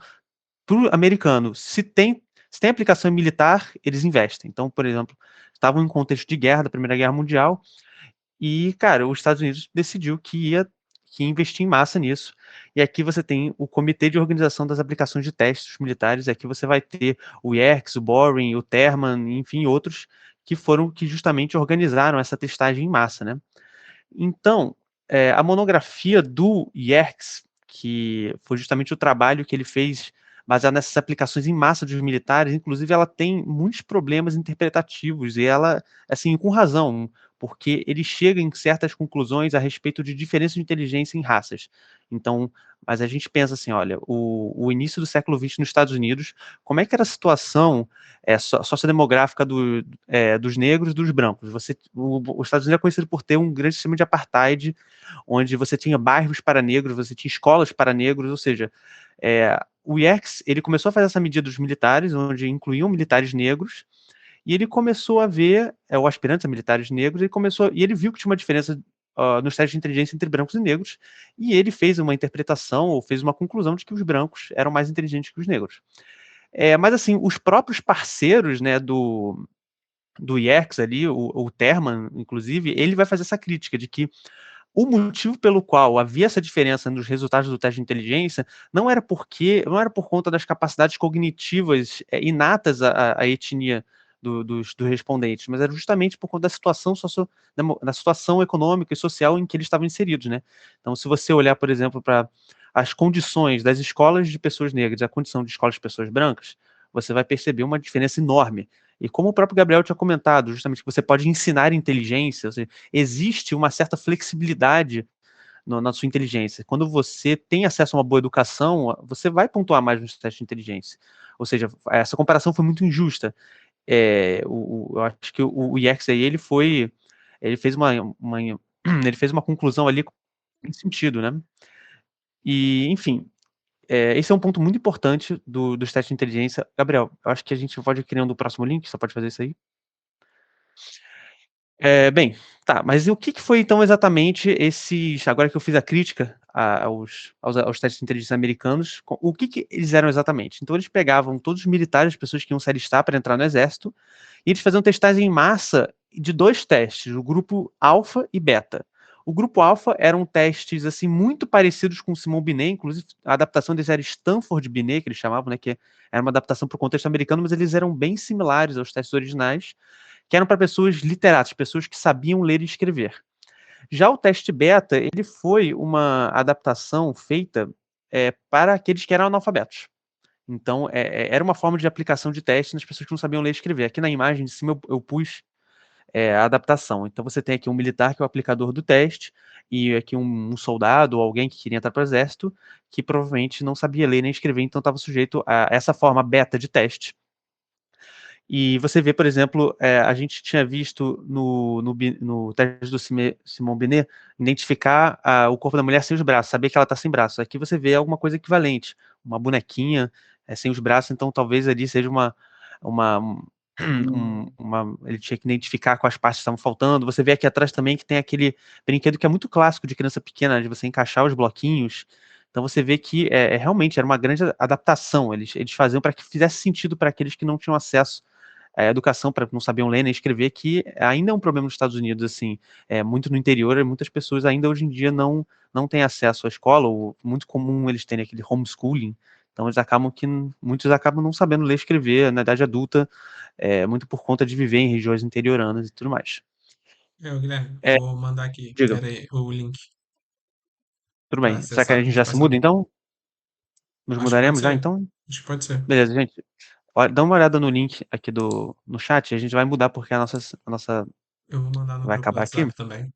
para o americano, se tem aplicação militar, eles investem. Então, por exemplo, estavam em contexto de guerra, da Primeira Guerra Mundial, e, cara, os Estados Unidos decidiu que ia investir em massa nisso. E aqui você tem o Comitê de Organização das Aplicações de Testes Militares, aqui você vai ter o Yerkes, o Boring, o Terman, enfim, outros que justamente organizaram essa testagem em massa, né? Então, a monografia do Yerkes, que foi justamente o trabalho que ele fez baseado nessas aplicações em massa dos militares, inclusive ela tem muitos problemas interpretativos, e ela, assim, com razão, porque ele chega em certas conclusões a respeito de diferenças de inteligência em raças. Então, mas a gente pensa assim, olha, o início do século XX nos Estados Unidos, como é que era a situação sociodemográfica dos negros e dos brancos? Os Estados Unidos é conhecido por ter um grande sistema de apartheid, onde você tinha bairros para negros, você tinha escolas para negros, ou seja, o IEX, ele começou a fazer essa medida dos militares, onde incluíam militares negros, e ele começou a ver, ou aspirantes a militares negros, e ele viu que tinha uma diferença nos testes de inteligência entre brancos e negros, e ele fez uma interpretação, ou fez uma conclusão de que os brancos eram mais inteligentes que os negros. Mas assim, os próprios parceiros, né, do IEX ali, o Terman, inclusive, ele vai fazer essa crítica de que o motivo pelo qual havia essa diferença nos resultados do teste de inteligência não era por conta das capacidades cognitivas inatas à etnia dos respondentes, mas era justamente por conta da situação econômica e social em que eles estavam inseridos, né? Então, se você olhar, por exemplo, para as condições das escolas de pessoas negras e a condição de escolas de pessoas brancas, você vai perceber uma diferença enorme. E como o próprio Gabriel tinha comentado, justamente que você pode ensinar inteligência, ou seja, existe uma certa flexibilidade na sua inteligência. Quando você tem acesso a uma boa educação, você vai pontuar mais nos testes de inteligência. Ou seja, essa comparação foi muito injusta. Eu acho que o IEX aí, ele fez ele fez uma conclusão ali com sentido, né? E, enfim, esse é um ponto muito importante dos testes de inteligência. Gabriel, eu acho que a gente pode ir criando o próximo link, você pode fazer isso aí? Bem, tá, mas e o que foi então exatamente agora que eu fiz a crítica aos testes de inteligência americanos, o que eles eram exatamente? Então eles pegavam todos os militares, pessoas que iam se alistar para entrar no exército, e eles faziam testagem em massa de 2 testes, o grupo alfa e beta. O grupo alfa eram testes assim muito parecidos com o Simon Binet, inclusive a adaptação deles era Stanford Binet, que eles chamavam, né, que era uma adaptação para o contexto americano, mas eles eram bem similares aos testes originais, que eram para pessoas literatas, pessoas que sabiam ler e escrever. Já o teste beta, ele foi uma adaptação feita para aqueles que eram analfabetos. Então, era uma forma de aplicação de teste nas pessoas que não sabiam ler e escrever. Aqui na imagem de cima eu pus a adaptação. Então, você tem aqui um militar, que é o aplicador do teste, e aqui um soldado ou alguém que queria entrar para o exército, que provavelmente não sabia ler nem escrever, então estava sujeito a essa forma beta de teste. E você vê, por exemplo, a gente tinha visto no teste do Simon Binet identificar o corpo da mulher sem os braços, saber que ela está sem braços. Aqui você vê alguma coisa equivalente, uma bonequinha sem os braços, então talvez ali seja ele tinha que identificar quais partes estavam faltando. Você vê aqui atrás também que tem aquele brinquedo que é muito clássico de criança pequena, de você encaixar os bloquinhos. Então você vê que realmente era uma grande adaptação. Eles faziam para que fizesse sentido para aqueles que não tinham acesso a educação, para não sabiam ler nem escrever, que ainda é um problema nos Estados Unidos, assim, muito no interior, muitas pessoas ainda hoje em dia não têm acesso à escola, ou muito comum eles terem aquele homeschooling, então muitos acabam não sabendo ler e escrever na idade adulta, muito por conta de viver em regiões interioranas e tudo mais. Guilherme, É, vou mandar aqui, diga, pera aí, o link tudo para bem. Será que a acessar, gente te já se passar o muda, link. então? Nos Acho que pode mudaremos já, ser, então? acho que pode ser. Beleza, gente. Olha, dá uma olhada no link aqui no chat, a gente vai mudar porque a nossa Eu vou mandar no vai grupo do acabar aqui. WhatsApp também.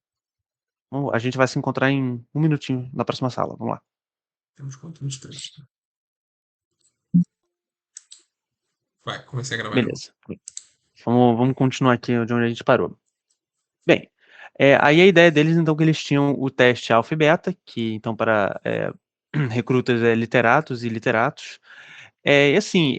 A gente vai se encontrar em um minutinho na próxima sala. Vamos lá. Temos quanto? 23. Vai, comecei a gravar de novo. Beleza. Vamos continuar aqui de onde a gente parou. Bem, aí a ideia deles, então, que eles tinham o teste alfa e beta, que, então, para recrutas literatos e literatos. E, assim,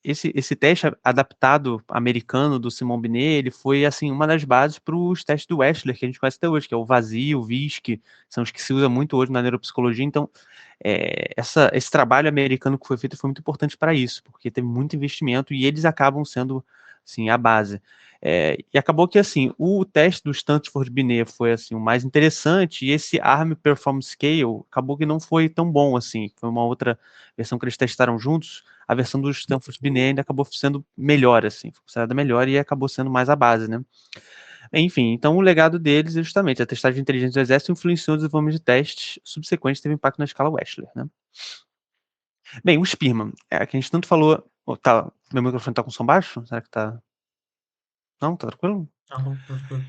esse teste adaptado americano do Simon Binet, ele foi, assim, uma das bases para os testes do Wechsler, que a gente conhece até hoje, que é o vazio, o VISC, são os que se usa muito hoje na neuropsicologia. Então, esse trabalho americano que foi feito foi muito importante para isso, porque teve muito investimento e eles acabam sendo, assim, a base. E acabou que, assim, o teste do Stanford Binet foi, assim, o mais interessante, e esse ARM Performance Scale acabou que não foi tão bom, assim, foi uma outra versão que eles testaram juntos. A versão do Stanford Binet ainda acabou sendo melhor, assim, foi considerada melhor e acabou sendo mais a base, né? Enfim, então o legado deles é justamente a testagem de inteligência do exército influenciou o desenvolvimento de testes subsequentes e teve impacto na escala Wechsler, né? Bem, o Spearman, que a gente tanto falou, meu microfone tá com som baixo? Será que tá? Não, tá tranquilo? Tá bom, tranquilo.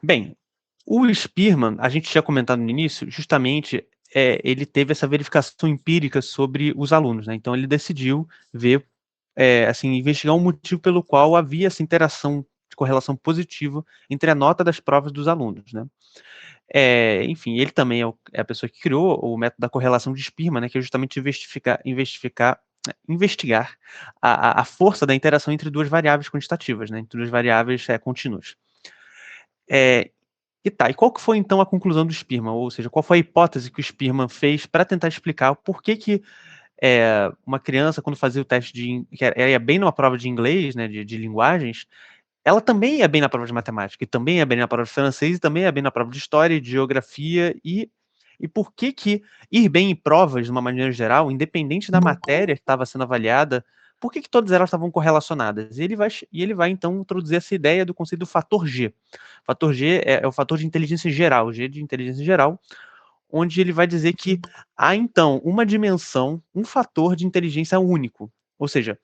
Bem, o Spearman, a gente tinha comentado no início, justamente ele teve essa verificação empírica sobre os alunos, né? Então ele decidiu ver, assim, investigar um motivo pelo qual havia essa interação de correlação positiva entre a nota das provas dos alunos, né? Enfim, ele também é a pessoa que criou o método da correlação de Spearman, né? Que é justamente investigar a força da interação entre duas variáveis quantitativas, né? Entre duas variáveis contínuas. E qual que foi então a conclusão do Spearman? Ou seja, qual foi a hipótese que o Spearman fez para tentar explicar por que uma criança, quando fazia o teste que ia bem numa prova de inglês, né, de linguagens, ela também ia bem na prova de matemática, e também ia bem na prova de francês, e também ia bem na prova de história, de geografia, e por que ir bem em provas, de uma maneira geral, independente da matéria que estava sendo avaliada, por que todas elas estavam correlacionadas? E ele vai então introduzir essa ideia do conceito do fator G. O fator G é o fator de inteligência geral, G de inteligência geral, onde ele vai dizer que há então uma dimensão, um fator de inteligência único. Ou seja,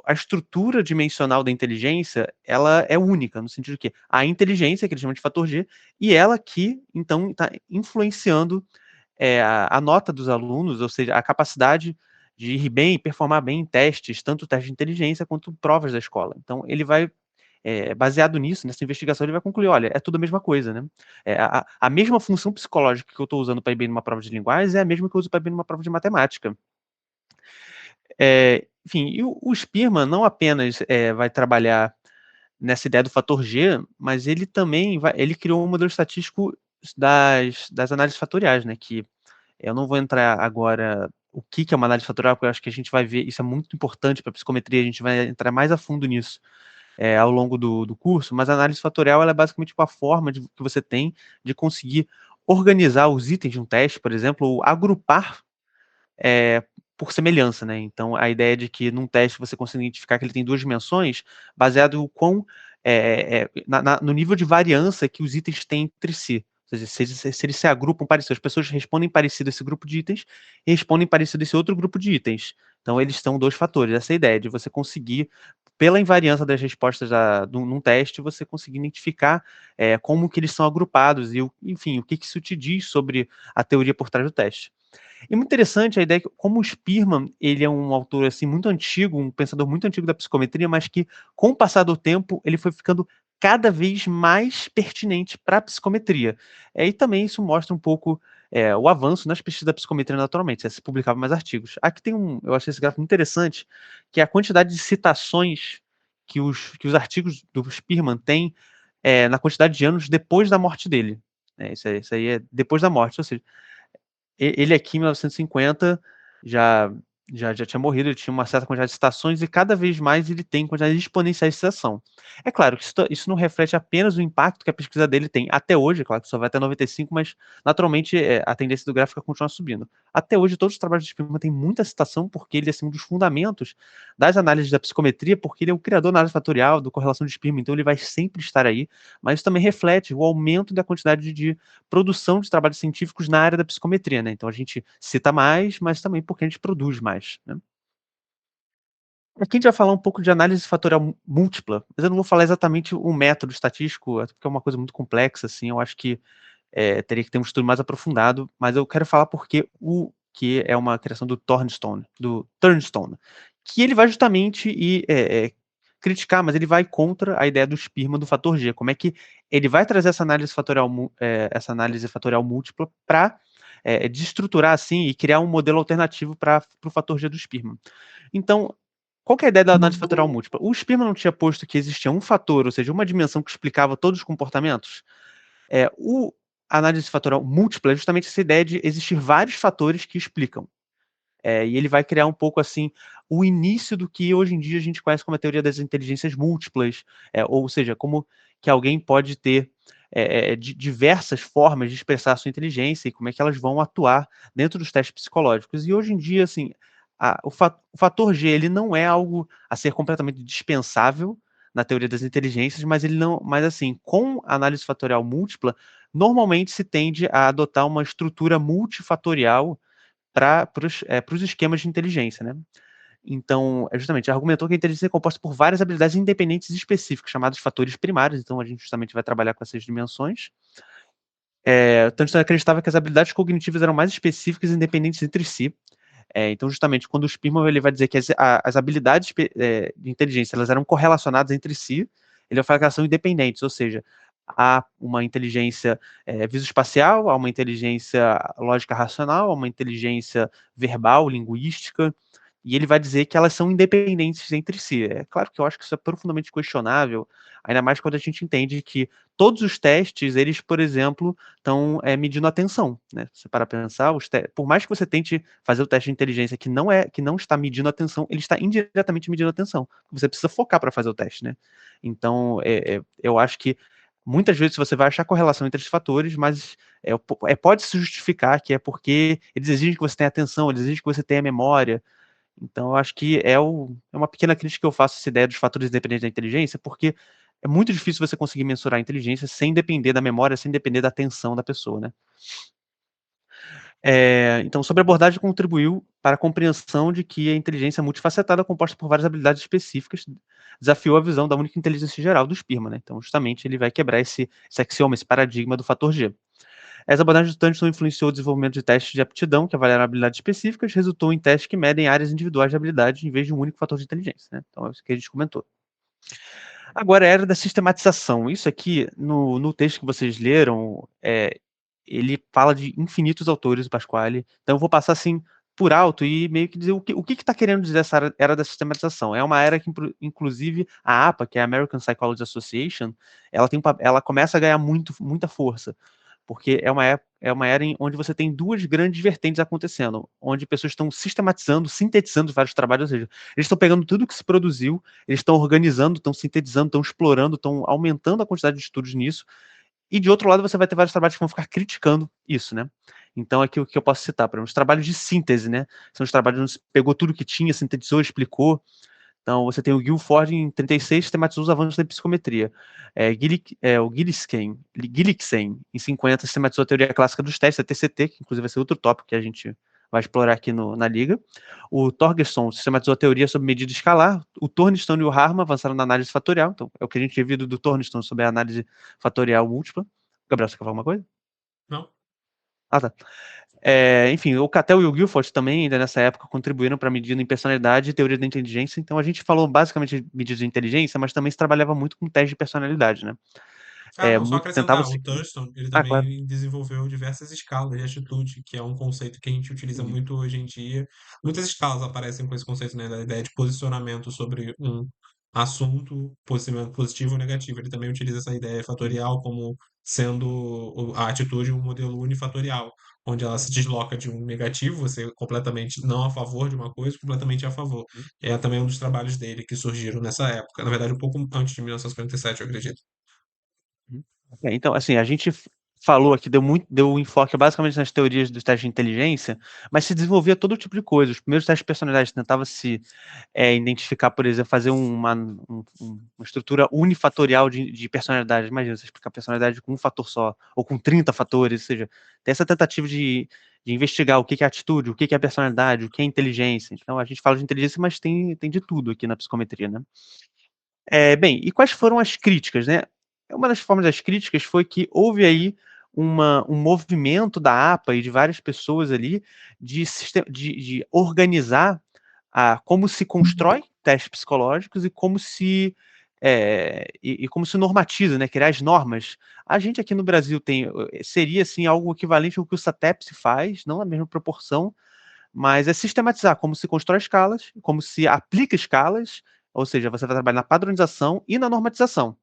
a estrutura dimensional da inteligência, ela é única, no sentido que a inteligência, que eles chamam de fator G, e ela que, então, está influenciando a nota dos alunos, ou seja, a capacidade de ir bem e performar bem em testes, tanto testes de inteligência quanto provas da escola. Então, ele vai, baseado nisso, nessa investigação, ele vai concluir, olha, é tudo a mesma coisa, né? A mesma função psicológica que eu estou usando para ir bem numa prova de linguagem é a mesma que eu uso para ir bem numa prova de matemática. Enfim, e o Spearman não apenas vai trabalhar nessa ideia do fator G, mas ele também ele criou um modelo estatístico das análises fatoriais, né? Que eu não vou entrar agora o que é uma análise fatorial, porque eu acho que a gente vai ver, isso é muito importante para a psicometria, a gente vai entrar mais a fundo nisso ao longo do curso, mas a análise fatorial ela é basicamente uma forma que você tem de conseguir organizar os itens de um teste, por exemplo, ou agrupar por semelhança, né? Então, a ideia de que num teste você consiga identificar que ele tem duas dimensões, baseado no quão no nível de variância que os itens têm entre si. Ou seja, se eles se agrupam parecidos, as pessoas respondem parecido a esse grupo de itens e respondem parecido a esse outro grupo de itens. Então, eles são dois fatores. Essa é a ideia de você conseguir, pela invariância das respostas num teste, você conseguir identificar como que eles são agrupados e, enfim, o que isso te diz sobre a teoria por trás do teste. E muito interessante a ideia que, como o Spearman, ele é um autor assim muito antigo, um pensador muito antigo da psicometria, mas que, com o passar do tempo, ele foi ficando cada vez mais pertinente para a psicometria. E também isso mostra um pouco o avanço nas pesquisas da psicometria naturalmente, se publicava mais artigos. Aqui tem eu achei esse gráfico muito interessante, que é a quantidade de citações que os artigos do Spearman têm na quantidade de anos depois da morte dele. Isso aí é depois da morte, ou seja, ele aqui em 1950 já tinha morrido, ele tinha uma certa quantidade de citações e cada vez mais ele tem quantidade exponenciais de citação. É claro que isso não reflete apenas o impacto que a pesquisa dele tem até hoje, é claro que só vai até 95, mas naturalmente a tendência do gráfico é continuar subindo. Até hoje todos os trabalhos de Spearman têm muita citação porque ele é assim, um dos fundamentos das análises da psicometria, porque ele é o criador da análise fatorial, do correlação de Spearman, então ele vai sempre estar aí, mas isso também reflete o aumento da quantidade de produção de trabalhos científicos na área da psicometria, né? Então a gente cita mais, mas também porque a gente produz mais, né? Aqui a gente vai falar um pouco de análise fatorial múltipla, mas eu não vou falar exatamente o método estatístico, porque é uma coisa muito complexa, assim, eu acho que teria que ter um estudo mais aprofundado, mas eu quero falar porque que é uma criação do Turnstone, que ele vai justamente criticar, mas ele vai contra a ideia do Spearman do fator G, como é que ele vai trazer essa análise fatorial múltipla para destruturar assim e criar um modelo alternativo para o fator G do Spearman. Então, qual que é a ideia da análise fatorial múltipla? O Spearman não tinha posto que existia um fator, ou seja, uma dimensão que explicava todos os comportamentos? A análise fatorial múltipla é justamente essa ideia de existir vários fatores que explicam. E ele vai criar um pouco assim o início do que hoje em dia a gente conhece como a teoria das inteligências múltiplas, ou seja, como que alguém pode ter diversas formas de expressar a sua inteligência e como é que elas vão atuar dentro dos testes psicológicos. E hoje em dia, assim, o fator G ele não é algo a ser completamente dispensável na teoria das inteligências, mas ele não, mas assim, com a análise fatorial múltipla, normalmente se tende a adotar uma estrutura multifatorial para os esquemas de inteligência, né? Então, justamente, argumentou que a inteligência é composta por várias habilidades independentes e específicas, chamados fatores primários. Então, a gente justamente vai trabalhar com essas dimensões. Tanto acreditava que as habilidades cognitivas eram mais específicas e independentes entre si. Então, justamente, quando o Spearman ele vai dizer que as habilidades de inteligência elas eram correlacionadas entre si, ele vai falar que elas são independentes, ou seja, há uma inteligência visoespacial, há uma inteligência lógica racional, há uma inteligência verbal, linguística, e ele vai dizer que elas são independentes entre si. É claro que eu acho que isso é profundamente questionável, ainda mais quando a gente entende que todos os testes, eles, por exemplo, estão medindo atenção, né? Se para pensar, por mais que você tente fazer o teste de inteligência que não está medindo atenção, ele está indiretamente medindo atenção. Você precisa focar para fazer o teste, né? Então, eu acho que muitas vezes você vai achar correlação entre esses fatores, mas pode se justificar que é porque eles exigem que você tenha atenção, eles exigem que você tenha memória. Então, eu acho que é uma pequena crítica que eu faço a essa ideia dos fatores independentes da inteligência, porque é muito difícil você conseguir mensurar a inteligência sem depender da memória, sem depender da atenção da pessoa, né? Então, sobre a abordagem contribuiu para a compreensão de que a inteligência multifacetada, composta por várias habilidades específicas, desafiou a visão da única inteligência geral do Spearman, né? Então, justamente, ele vai quebrar esse axioma, esse paradigma do fator G. Essa abordagem do Tanton influenciou o desenvolvimento de testes de aptidão, que avaliaram habilidades específicas, resultou em testes que medem áreas individuais de habilidade, em vez de um único fator de inteligência, né? Então, é isso que a gente comentou. Agora, a era da sistematização. Isso aqui, no texto que vocês leram, ele fala de infinitos autores, o Pasquale. Então, eu vou passar assim por alto e meio que dizer o que está querendo dizer essa era da sistematização. É uma era que, inclusive, a APA, que é a American Psychology Association, ela começa a ganhar muita força, porque é uma era onde você tem duas grandes vertentes acontecendo, onde pessoas estão sistematizando, sintetizando vários trabalhos, ou seja, eles estão pegando tudo que se produziu, eles estão organizando, estão sintetizando, estão explorando, estão aumentando a quantidade de estudos nisso, e de outro lado você vai ter vários trabalhos que vão ficar criticando isso, né? Então aqui o que eu posso citar, por exemplo, os trabalhos de síntese, né? São os trabalhos onde você pegou tudo que tinha, sintetizou, explicou. Então você tem o Guilford em 36, sistematizou os avanços da psicometria. O Gillicksen em 50 sistematizou a teoria clássica dos testes, a TCT, que inclusive vai ser outro tópico que a gente vai explorar aqui na liga. O Torgerson sistematizou a teoria sobre medida escalar. O Tornstone e o Harman avançaram na análise fatorial. Então, é o que a gente viu do Tornstone sobre a análise fatorial múltipla. Gabriel, você quer falar alguma coisa? Não? Ah, tá. Enfim, o Cattell e o Guilford também, ainda nessa época, contribuíram para a medida em personalidade e teoria da inteligência. Então, a gente falou basicamente de medidas de inteligência, mas também se trabalhava muito com teste de personalidade, né? Não, só Muito tentava acrescentar, o se... Thurston, ele Ah, claro. também desenvolveu diversas escalas de atitude, que é um conceito que a gente utiliza Uhum. muito hoje em dia. Muitas escalas aparecem com esse conceito, né, da ideia de posicionamento sobre um assunto, posicionamento positivo ou negativo. Ele também utiliza essa ideia fatorial como sendo a atitude um modelo unifatorial, onde ela se desloca de um negativo, você é completamente não a favor de uma coisa, completamente a favor. É também um dos trabalhos dele que surgiram nessa época, na verdade um pouco antes de 1947, eu acredito. Então, assim, a gente falou aqui, deu enfoque basicamente nas teorias dos testes de inteligência, mas se desenvolvia todo tipo de coisa. Os primeiros testes de personalidade tentavam se identificar, por exemplo, fazer uma estrutura unifatorial de personalidade. Imagina, você explicar a personalidade com um fator só, ou com 30 fatores, ou seja, tem essa tentativa de investigar o que é atitude, o que é personalidade, o que é inteligência. Então, a gente fala de inteligência, mas tem de tudo aqui na psicometria, né? Bem, e quais foram as críticas, né? Uma das formas das críticas foi que houve aí um movimento da APA e de várias pessoas ali de organizar como se constrói testes psicológicos e como se normatiza, né? Criar as normas. A gente aqui no Brasil seria assim algo equivalente ao que o SATEP faz, não na mesma proporção, mas é sistematizar como se constrói escalas, como se aplica escalas, ou seja, você vai trabalhar na padronização e na normatização.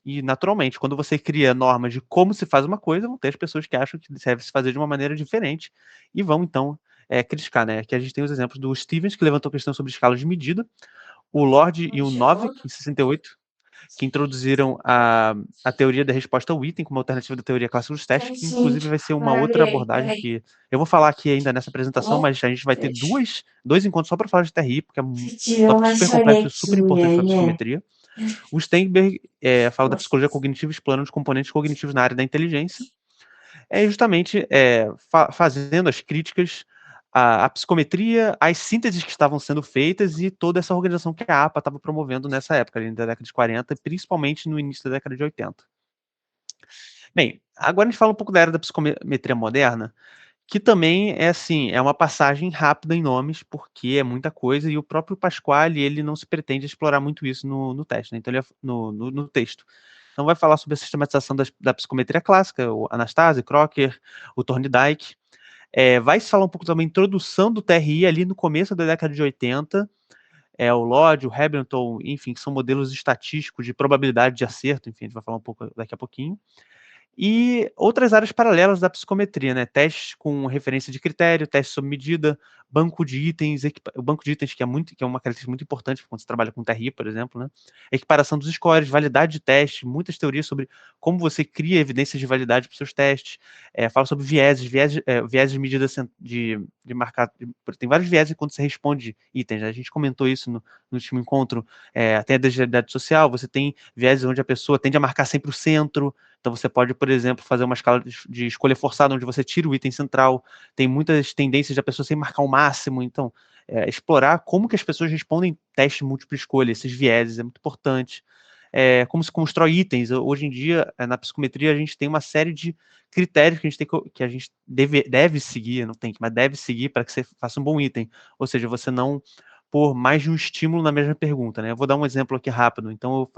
E naturalmente, quando você cria normas de como se faz uma coisa, vão ter as pessoas que acham que deve se fazer de uma maneira diferente e vão, então, criticar, né? Aqui a gente tem os exemplos do Stevens, que levantou questão sobre escalas de medida, o Lord e o Novick, em 68, que introduziram a teoria da resposta ao item como alternativa da teoria clássica dos testes, que inclusive vai ser uma outra abordagem que eu vou falar aqui ainda nessa apresentação, mas a gente vai ter dois encontros só para falar de TRI, porque é um tópico super complexo e super importante para a psicometria. O Steinberg fala da psicologia cognitiva explorando os componentes cognitivos na área da inteligência, justamente fazendo as críticas a psicometria, as sínteses que estavam sendo feitas e toda essa organização que a APA estava promovendo nessa época, ali da década de 40, principalmente no início da década de 80. Bem, agora a gente fala um pouco da era da psicometria moderna, que também é assim, é uma passagem rápida em nomes, porque é muita coisa, e o próprio Pasquale, ele não se pretende explorar muito isso no teste, né? Então ele no texto. Então vai falar sobre a sistematização da psicometria clássica, o Anastase, Crocker, o Thorndike. Vai se falar um pouco também da introdução do TRI ali no começo da década de 80, o Lodge, o Hamilton, enfim, que são modelos estatísticos de probabilidade de acerto, enfim, a gente vai falar um pouco daqui a pouquinho. E outras áreas paralelas da psicometria, né? Testes com referência de critério, testes sob medida, banco de itens, o banco de itens que é uma característica muito importante quando você trabalha com TRI, por exemplo, né? Equiparação dos scores, validade de teste, muitas teorias sobre como você cria evidências de validade para os seus testes. Fala sobre vieses de medida de marcar. Tem vários vieses quando você responde itens, né? A gente comentou isso no último encontro. Tem a desigualdade social, você tem vieses onde a pessoa tende a marcar sempre o centro. Então você pode, por exemplo, fazer uma escala de escolha forçada, onde você tira o item central. Tem muitas tendências de a pessoa sem marcar o máximo. Então, explorar como que as pessoas respondem teste múltipla escolha, esses vieses, é muito importante. Como se constrói itens. Hoje em dia, na psicometria, a gente tem uma série de critérios que a gente deve seguir, não tem que, mas deve seguir para que você faça um bom item. Ou seja, você não pôr mais de um estímulo na mesma pergunta, né? Eu vou dar um exemplo aqui rápido. Então,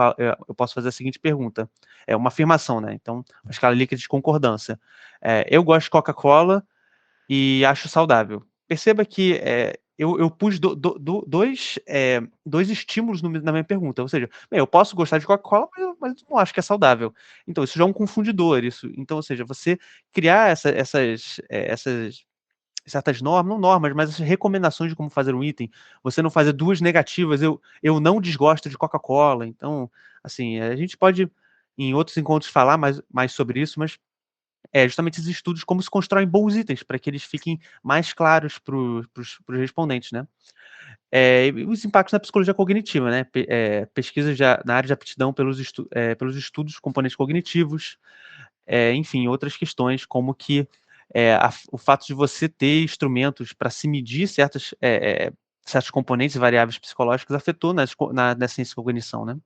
eu posso fazer a seguinte pergunta. É uma afirmação, né? Então, uma escala líquida de concordância. Eu gosto de Coca-Cola e acho saudável. Perceba que eu pus dois estímulos na minha pergunta. Ou seja, bem, eu posso gostar de Coca-Cola, mas eu não acho que é saudável. Então, isso já é um confundidor. Então, ou seja, você criar essas certas normas, não normas, mas essas recomendações de como fazer um item. Você não fazer duas negativas, eu não desgosto de Coca-Cola. Então, assim, a gente pode, em outros encontros, falar mais sobre isso, mas justamente esses estudos, como se constroem bons itens, para que eles fiquem mais claros para os respondentes, né? E os impactos na psicologia cognitiva, né? Pesquisas na área de aptidão pelos estudos componentes cognitivos, enfim, outras questões, como que o fato de você ter instrumentos para se medir certos componentes e variáveis psicológicas afetou na ciência da cognição, né?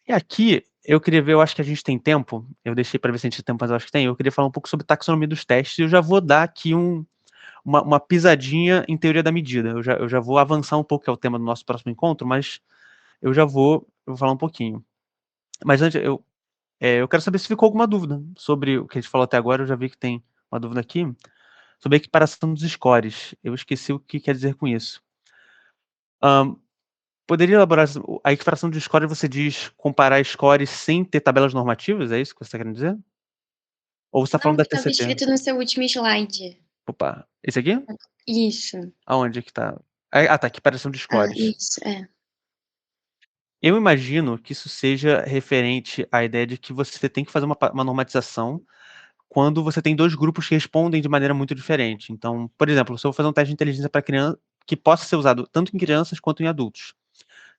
E aqui, eu queria ver, eu acho que a gente tem tempo, eu deixei para ver se a gente tem tempo, mas eu acho que tem, eu queria falar um pouco sobre taxonomia dos testes, e eu já vou dar aqui uma pisadinha em teoria da medida, eu já vou avançar um pouco, que é o tema do nosso próximo encontro, mas eu vou falar um pouquinho. Mas antes, eu quero saber se ficou alguma dúvida sobre o que a gente falou até agora. Eu já vi que tem uma dúvida aqui sobre a equiparação dos scores. Eu esqueci o que quer dizer com isso. Poderia elaborar a equiparação de scores? Você diz comparar scores sem ter tabelas normativas? É isso que você está querendo dizer? Ou você está falando Não, da que estava TCP? escrito no seu último slide. Opa, esse aqui? Isso. Aonde que está? Tá, equiparação de scores. Isso, Eu imagino que isso seja referente à ideia de que você tem que fazer uma normatização quando você tem dois grupos que respondem de maneira muito diferente. Então, por exemplo, se eu vou fazer um teste de inteligência para criança que possa ser usado tanto em crianças quanto em adultos.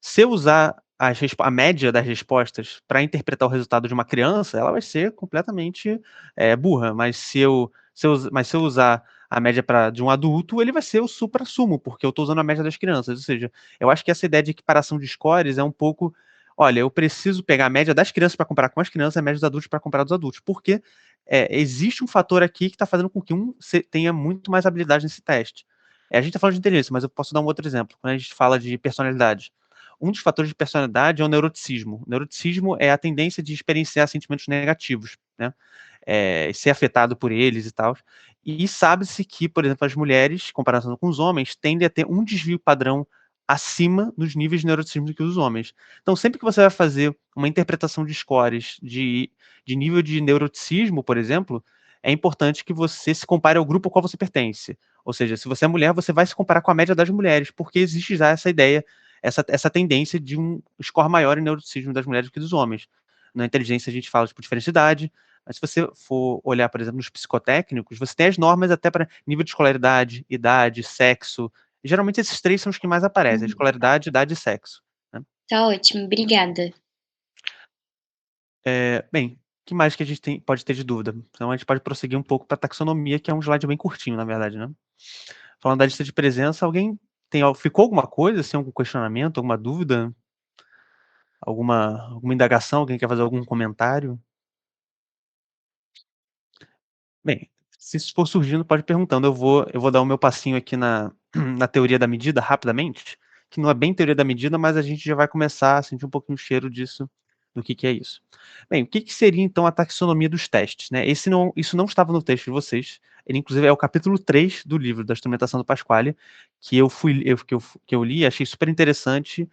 Se eu usar a média das respostas para interpretar o resultado de uma criança, ela vai ser completamente burra. Mas se eu usar a média de um adulto, ele vai ser o supra-sumo, porque eu estou usando a média das crianças. Ou seja, eu acho que essa ideia de equiparação de scores é um pouco. Olha, eu preciso pegar a média das crianças para comparar com as crianças e a média dos adultos para comparar dos adultos. Porque existe um fator aqui que está fazendo com que um tenha muito mais habilidade nesse teste. A gente está falando de inteligência, mas eu posso dar um outro exemplo. Quando a gente fala de personalidade, um dos fatores de personalidade é o neuroticismo. O neuroticismo é a tendência de experienciar sentimentos negativos, né? Ser afetado por eles e tal. E sabe-se que, por exemplo, as mulheres, comparando com os homens, tendem a ter um desvio padrão acima dos níveis de neuroticismo do que os homens. Então, sempre que você vai fazer uma interpretação de scores de nível de neuroticismo, por exemplo, é importante que você se compare ao grupo ao qual você pertence. Ou seja, se você é mulher, você vai se comparar com a média das mulheres, porque existe já essa ideia, essa tendência de um score maior em neuroticismo das mulheres do que dos homens. Na inteligência, a gente fala tipo, diferença de idade, mas se você for olhar, por exemplo, nos psicotécnicos, você tem as normas até para nível de escolaridade, idade, sexo. E, geralmente esses três são os que mais aparecem: escolaridade, idade e sexo. Né? Tá ótimo, obrigada. Bem, que mais que a gente pode ter de dúvida? Então a gente pode prosseguir um pouco para a taxonomia, que é um slide bem curtinho, na verdade, né? Falando da lista de presença, ficou alguma coisa, assim, algum questionamento, alguma dúvida? Alguma indagação? Alguém quer fazer algum comentário? Bem, se isso for surgindo, pode ir perguntando. Eu vou dar o meu passinho aqui na teoria da medida, rapidamente, que não é bem teoria da medida, mas a gente já vai começar a sentir um pouquinho o cheiro disso, do que é isso. Bem, o que seria, então, a taxonomia dos testes, né? Isso não estava no texto de vocês, ele, inclusive, é o capítulo 3 do livro da Instrumentação do Pasquale, que eu li, achei super interessante,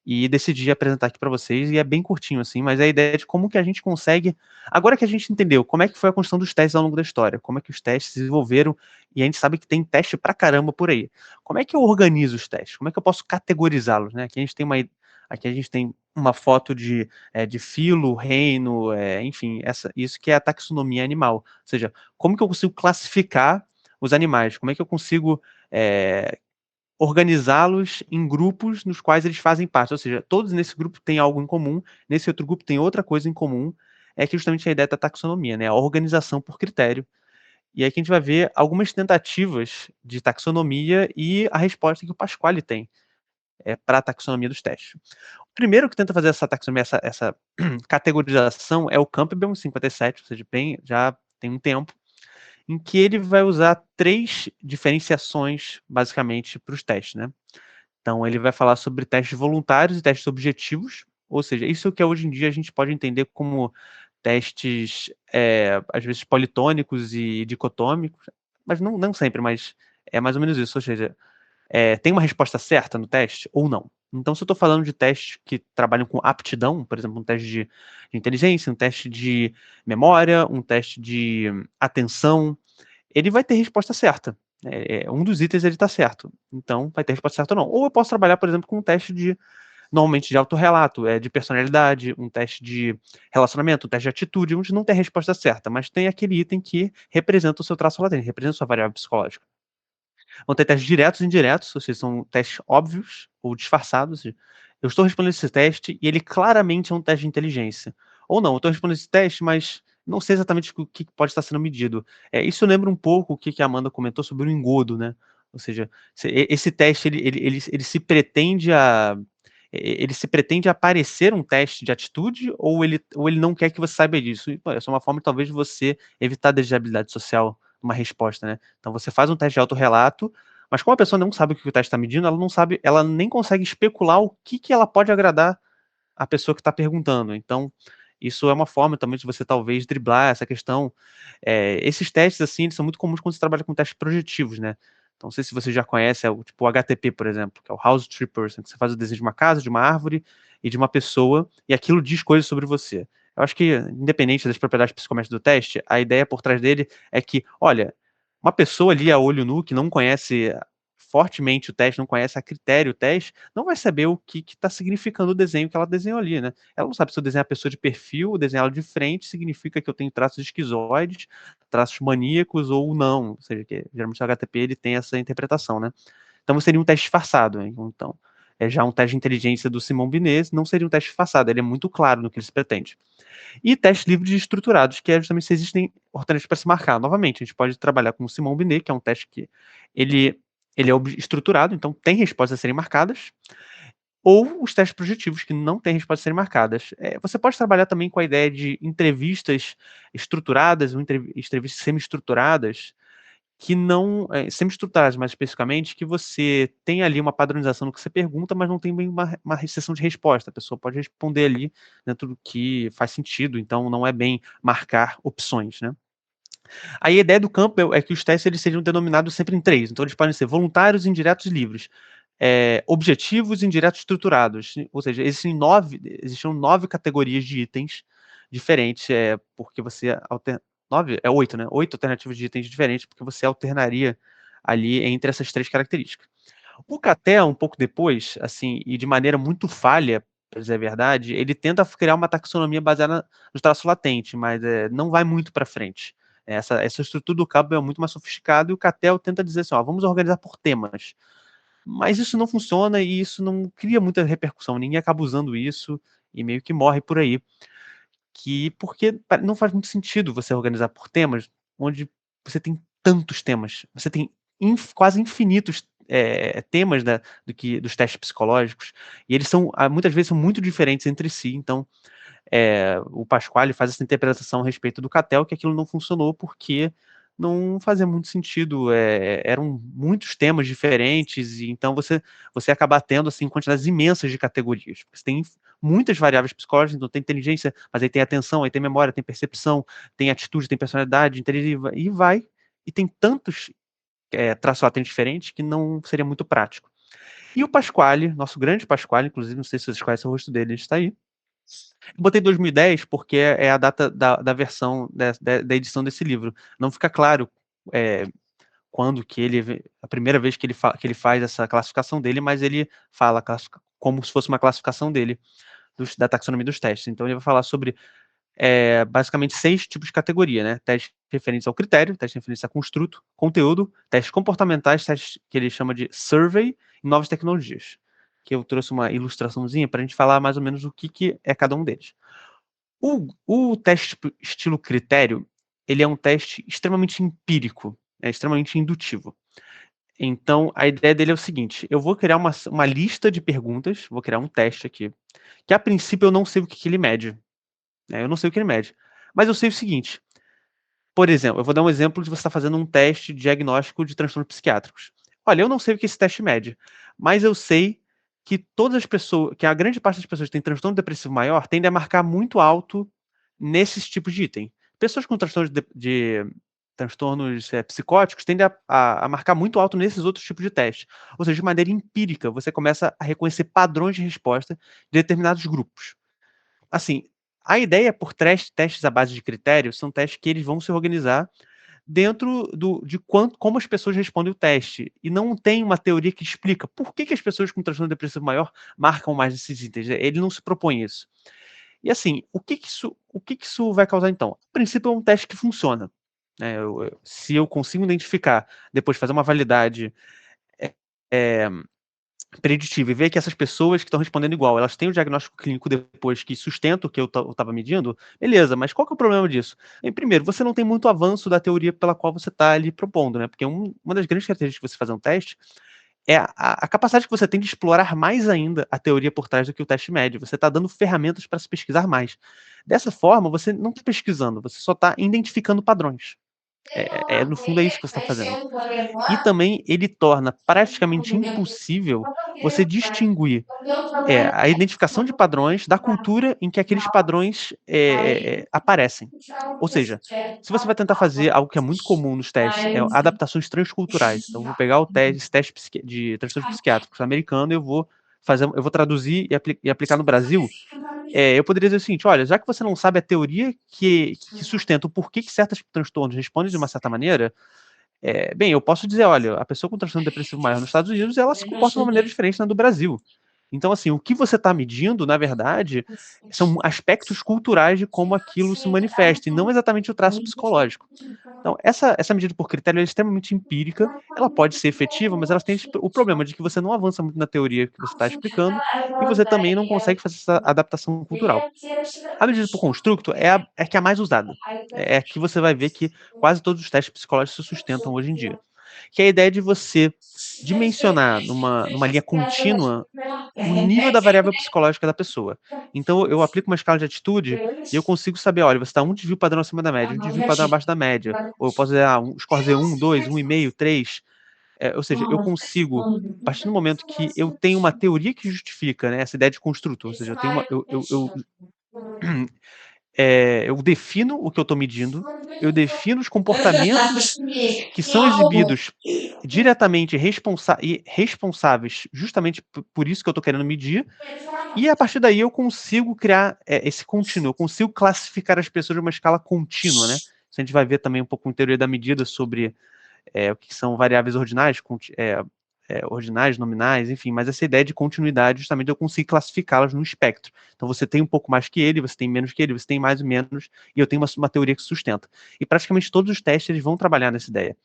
e decidi apresentar aqui para vocês, e é bem curtinho assim, mas é a ideia de como que a gente consegue, agora que a gente entendeu como é que foi a construção dos testes ao longo da história, como é que os testes se desenvolveram, e a gente sabe que tem teste pra caramba por aí. Como é que eu organizo os testes? Como é que eu posso categorizá-los, né? Aqui a gente tem uma foto de filo, reino, enfim, isso que é a taxonomia animal. Ou seja, como que eu consigo classificar os animais? Como é que eu consigo organizá-los em grupos nos quais eles fazem parte, ou seja, todos nesse grupo têm algo em comum, nesse outro grupo tem outra coisa em comum, é que justamente a ideia da taxonomia, né, a organização por critério. E aí que a gente vai ver algumas tentativas de taxonomia e a resposta que o Pasquale tem para a taxonomia dos testes. O primeiro que tenta fazer essa taxonomia, essa categorização é o Campbell, em 57, ou seja, já tem um tempo, em que ele vai usar 3 diferenciações, basicamente, para os testes, né. Então ele vai falar sobre testes voluntários e testes objetivos, ou seja, isso que hoje em dia a gente pode entender como testes, às vezes politônicos e dicotômicos, mas não sempre, mas é mais ou menos isso, ou seja, tem uma resposta certa no teste ou não? Então, se eu estou falando de testes que trabalham com aptidão, por exemplo, um teste de inteligência, um teste de memória, um teste de atenção, ele vai ter resposta certa. Um dos itens ele está certo. Então, vai ter resposta certa ou não. Ou eu posso trabalhar, por exemplo, com um teste normalmente de autorrelato, de personalidade, um teste de relacionamento, um teste de atitude, onde não tem a resposta certa, mas tem aquele item que representa o seu traço latente, representa a sua variável psicológica. Vão ter testes diretos e indiretos, ou seja, são testes óbvios ou disfarçados. Eu estou respondendo esse teste e ele claramente é um teste de inteligência. Ou não, eu estou respondendo esse teste, mas não sei exatamente o que pode estar sendo medido. Isso lembra um pouco o que a Amanda comentou sobre o engodo, né? Ou seja, esse teste ele se pretende ele se pretende aparecer um teste de atitude ou ele não quer que você saiba disso? Essa é uma forma talvez de você evitar a desejabilidade social numa resposta, né? Então você faz um teste de autorrelato, mas como a pessoa não sabe o que o teste está medindo, ela não sabe, ela nem consegue especular o que ela pode agradar a pessoa que está perguntando. Então, isso é uma forma também de você talvez driblar essa questão. Esses testes, assim, eles são muito comuns quando você trabalha com testes projetivos, né? Então, não sei se você já conhece, tipo o HTP, por exemplo, que é o House Tree Person, que você faz o desenho de uma casa, de uma árvore e de uma pessoa, e aquilo diz coisas sobre você. Eu acho que, independente das propriedades psicométricas do teste, a ideia por trás dele é que, olha, uma pessoa ali a olho nu, que não conhece fortemente o teste, não conhece a critério o teste, não vai saber o que está significando o desenho que ela desenhou ali, né? Ela não sabe se eu desenhar a pessoa de perfil, desenhar ela de frente, significa que eu tenho traços esquizoides, traços maníacos ou não. Ou seja, que geralmente o HTP ele tem essa interpretação, né? Então seria um teste disfarçado. Hein? Então, já um teste de inteligência do Simon Binet não seria um teste disfarçado, ele é muito claro no que ele se pretende. E testes livres e estruturados, que é justamente se existem alternativas para se marcar. Novamente, a gente pode trabalhar com o Simon Binet, que é um teste que ele é estruturado, então tem respostas a serem marcadas, ou os testes projetivos, que não têm respostas a serem marcadas. Você pode trabalhar também com a ideia de entrevistas estruturadas, ou entrevistas semi-estruturadas, que não, semi-estruturadas mais especificamente, que você tem ali uma padronização no que você pergunta, mas não tem bem uma sessão de resposta. A pessoa pode responder ali dentro do que faz sentido, então não é bem marcar opções, né? Aí a ideia do Campbell é que os testes eles seriam denominados sempre em 3, então eles podem ser voluntários, indiretos e livres. Objetivos, indiretos estruturados, ou seja, existiam 9 categorias de itens diferentes, porque você 9? 8, né? 8 alternativas de itens diferentes, porque você alternaria ali entre essas 3 características. O Cattell, um pouco depois, assim, e de maneira muito falha, para dizer a verdade, ele tenta criar uma taxonomia baseada no traço latente, mas não vai muito para frente. Essa estrutura do Campbell é muito mais sofisticada e o Cattell tenta dizer assim, vamos organizar por temas. Mas isso não funciona e isso não cria muita repercussão, ninguém acaba usando isso e meio que morre por aí. porque não faz muito sentido você organizar por temas, onde você tem tantos temas, você tem quase infinitos temas dos testes psicológicos, e eles muitas vezes são muito diferentes entre si. Então, o Pasquale faz essa interpretação a respeito do Cattell, que aquilo não funcionou porque não fazia muito sentido, eram muitos temas diferentes, e então você acaba tendo assim, quantidades imensas de categorias. Você tem muitas variáveis psicológicas, então tem inteligência, mas aí tem atenção, aí tem memória, tem percepção, tem atitude, tem personalidade, e tem tantos traços latentes diferentes que não seria muito prático. E o Pasquale, nosso grande Pasquale, inclusive, não sei se vocês conhecem o rosto dele, ele está aí. Eu botei 2010 porque é a data da versão, da edição desse livro. Não fica claro quando que a primeira vez que ele faz essa classificação dele, mas ele fala como se fosse uma classificação dele, da taxonomia dos testes. Então ele vai falar sobre basicamente 6 tipos de categoria, né? Testes referentes ao critério, testes referentes a construto, conteúdo, testes comportamentais, testes que ele chama de survey e novas tecnologias. Que eu trouxe uma ilustraçãozinha para a gente falar mais ou menos o que é cada um deles. O teste estilo critério, ele é um teste extremamente empírico, extremamente indutivo. Então, a ideia dele é o seguinte: eu vou criar uma lista de perguntas, vou criar um teste aqui, que a princípio eu não sei o que ele mede. Eu não sei o que ele mede. Mas eu sei o seguinte: por exemplo, eu vou dar um exemplo de você estar fazendo um teste de diagnóstico de transtornos psiquiátricos. Olha, eu não sei o que esse teste mede, mas eu sei que que a grande parte das pessoas que têm transtorno depressivo maior tende a marcar muito alto nesses tipos de item. Pessoas com transtornos psicóticos tendem a marcar muito alto nesses outros tipos de teste. Ou seja, de maneira empírica, você começa a reconhecer padrões de resposta de determinados grupos. Assim, a ideia por testes à base de critérios são testes que eles vão se organizar dentro como as pessoas respondem o teste. E não tem uma teoria que explica por que as pessoas com transtorno depressivo maior marcam mais esses itens. Ele não se propõe isso. E assim, o que isso vai causar então? A princípio é um teste que funciona. Se eu consigo identificar, depois fazer uma validade preditiva e ver que essas pessoas que estão respondendo igual, elas têm o diagnóstico clínico depois que sustenta o que eu estava medindo, beleza, mas qual que é o problema disso? Primeiro, você não tem muito avanço da teoria pela qual você está ali propondo, né? Porque uma das grandes características de você fazer um teste é a capacidade que você tem de explorar mais ainda a teoria por trás do que o teste médio. Você está dando ferramentas para se pesquisar mais. Dessa forma, você não está pesquisando, você só está identificando padrões. No fundo, é isso que você está fazendo. E também ele torna praticamente impossível você distinguir a identificação de padrões da cultura em que aqueles padrões aparecem. Ou seja, se você vai tentar fazer algo que é muito comum nos testes, adaptações transculturais. Então, eu vou pegar esse teste de transtornos psiquiátricos americano, eu vou traduzir e aplicar no Brasil. Eu poderia dizer o seguinte: olha, já que você não sabe a teoria que sustenta o porquê que certos transtornos respondem de uma certa maneira, bem, eu posso dizer, olha, a pessoa com transtorno depressivo maior nos Estados Unidos, ela se comporta de uma maneira diferente da do Brasil. Então, assim, o que você está medindo, na verdade, são aspectos culturais de como aquilo se manifesta, e não exatamente o traço psicológico. Então, essa medida por critério é extremamente empírica, ela pode ser efetiva, mas ela tem o problema de que você não avança muito na teoria que você está explicando, e você também não consegue fazer essa adaptação cultural. A medida por construto é a que é a mais usada. É a que você vai ver que quase todos os testes psicológicos se sustentam hoje em dia. Que é a ideia de você dimensionar numa linha contínua o nível da variável psicológica da pessoa. Então, eu aplico uma escala de atitude e eu consigo saber, olha, você está um desvio padrão acima da média, um desvio padrão abaixo da média. Ou eu posso dizer, score Z 1, 2, 1,5, 3. Ou seja, eu consigo, a partir do momento que eu tenho uma teoria que justifica, né, essa ideia de construto, ou seja, eu tenho eu defino o que eu estou medindo, eu defino os comportamentos que são exibidos diretamente responsáveis justamente por isso que eu estou querendo medir, e a partir daí eu consigo criar esse contínuo, eu consigo classificar as pessoas de uma escala contínua, né? Isso a gente vai ver também um pouco em teoria da medida sobre o que são variáveis ordinais, ordinais, nominais, enfim, mas essa ideia de continuidade, justamente eu consigo classificá-las num espectro. Então você tem um pouco mais que ele, você tem menos que ele, você tem mais e menos, e eu tenho uma teoria que sustenta. E praticamente todos os testes eles vão trabalhar nessa ideia.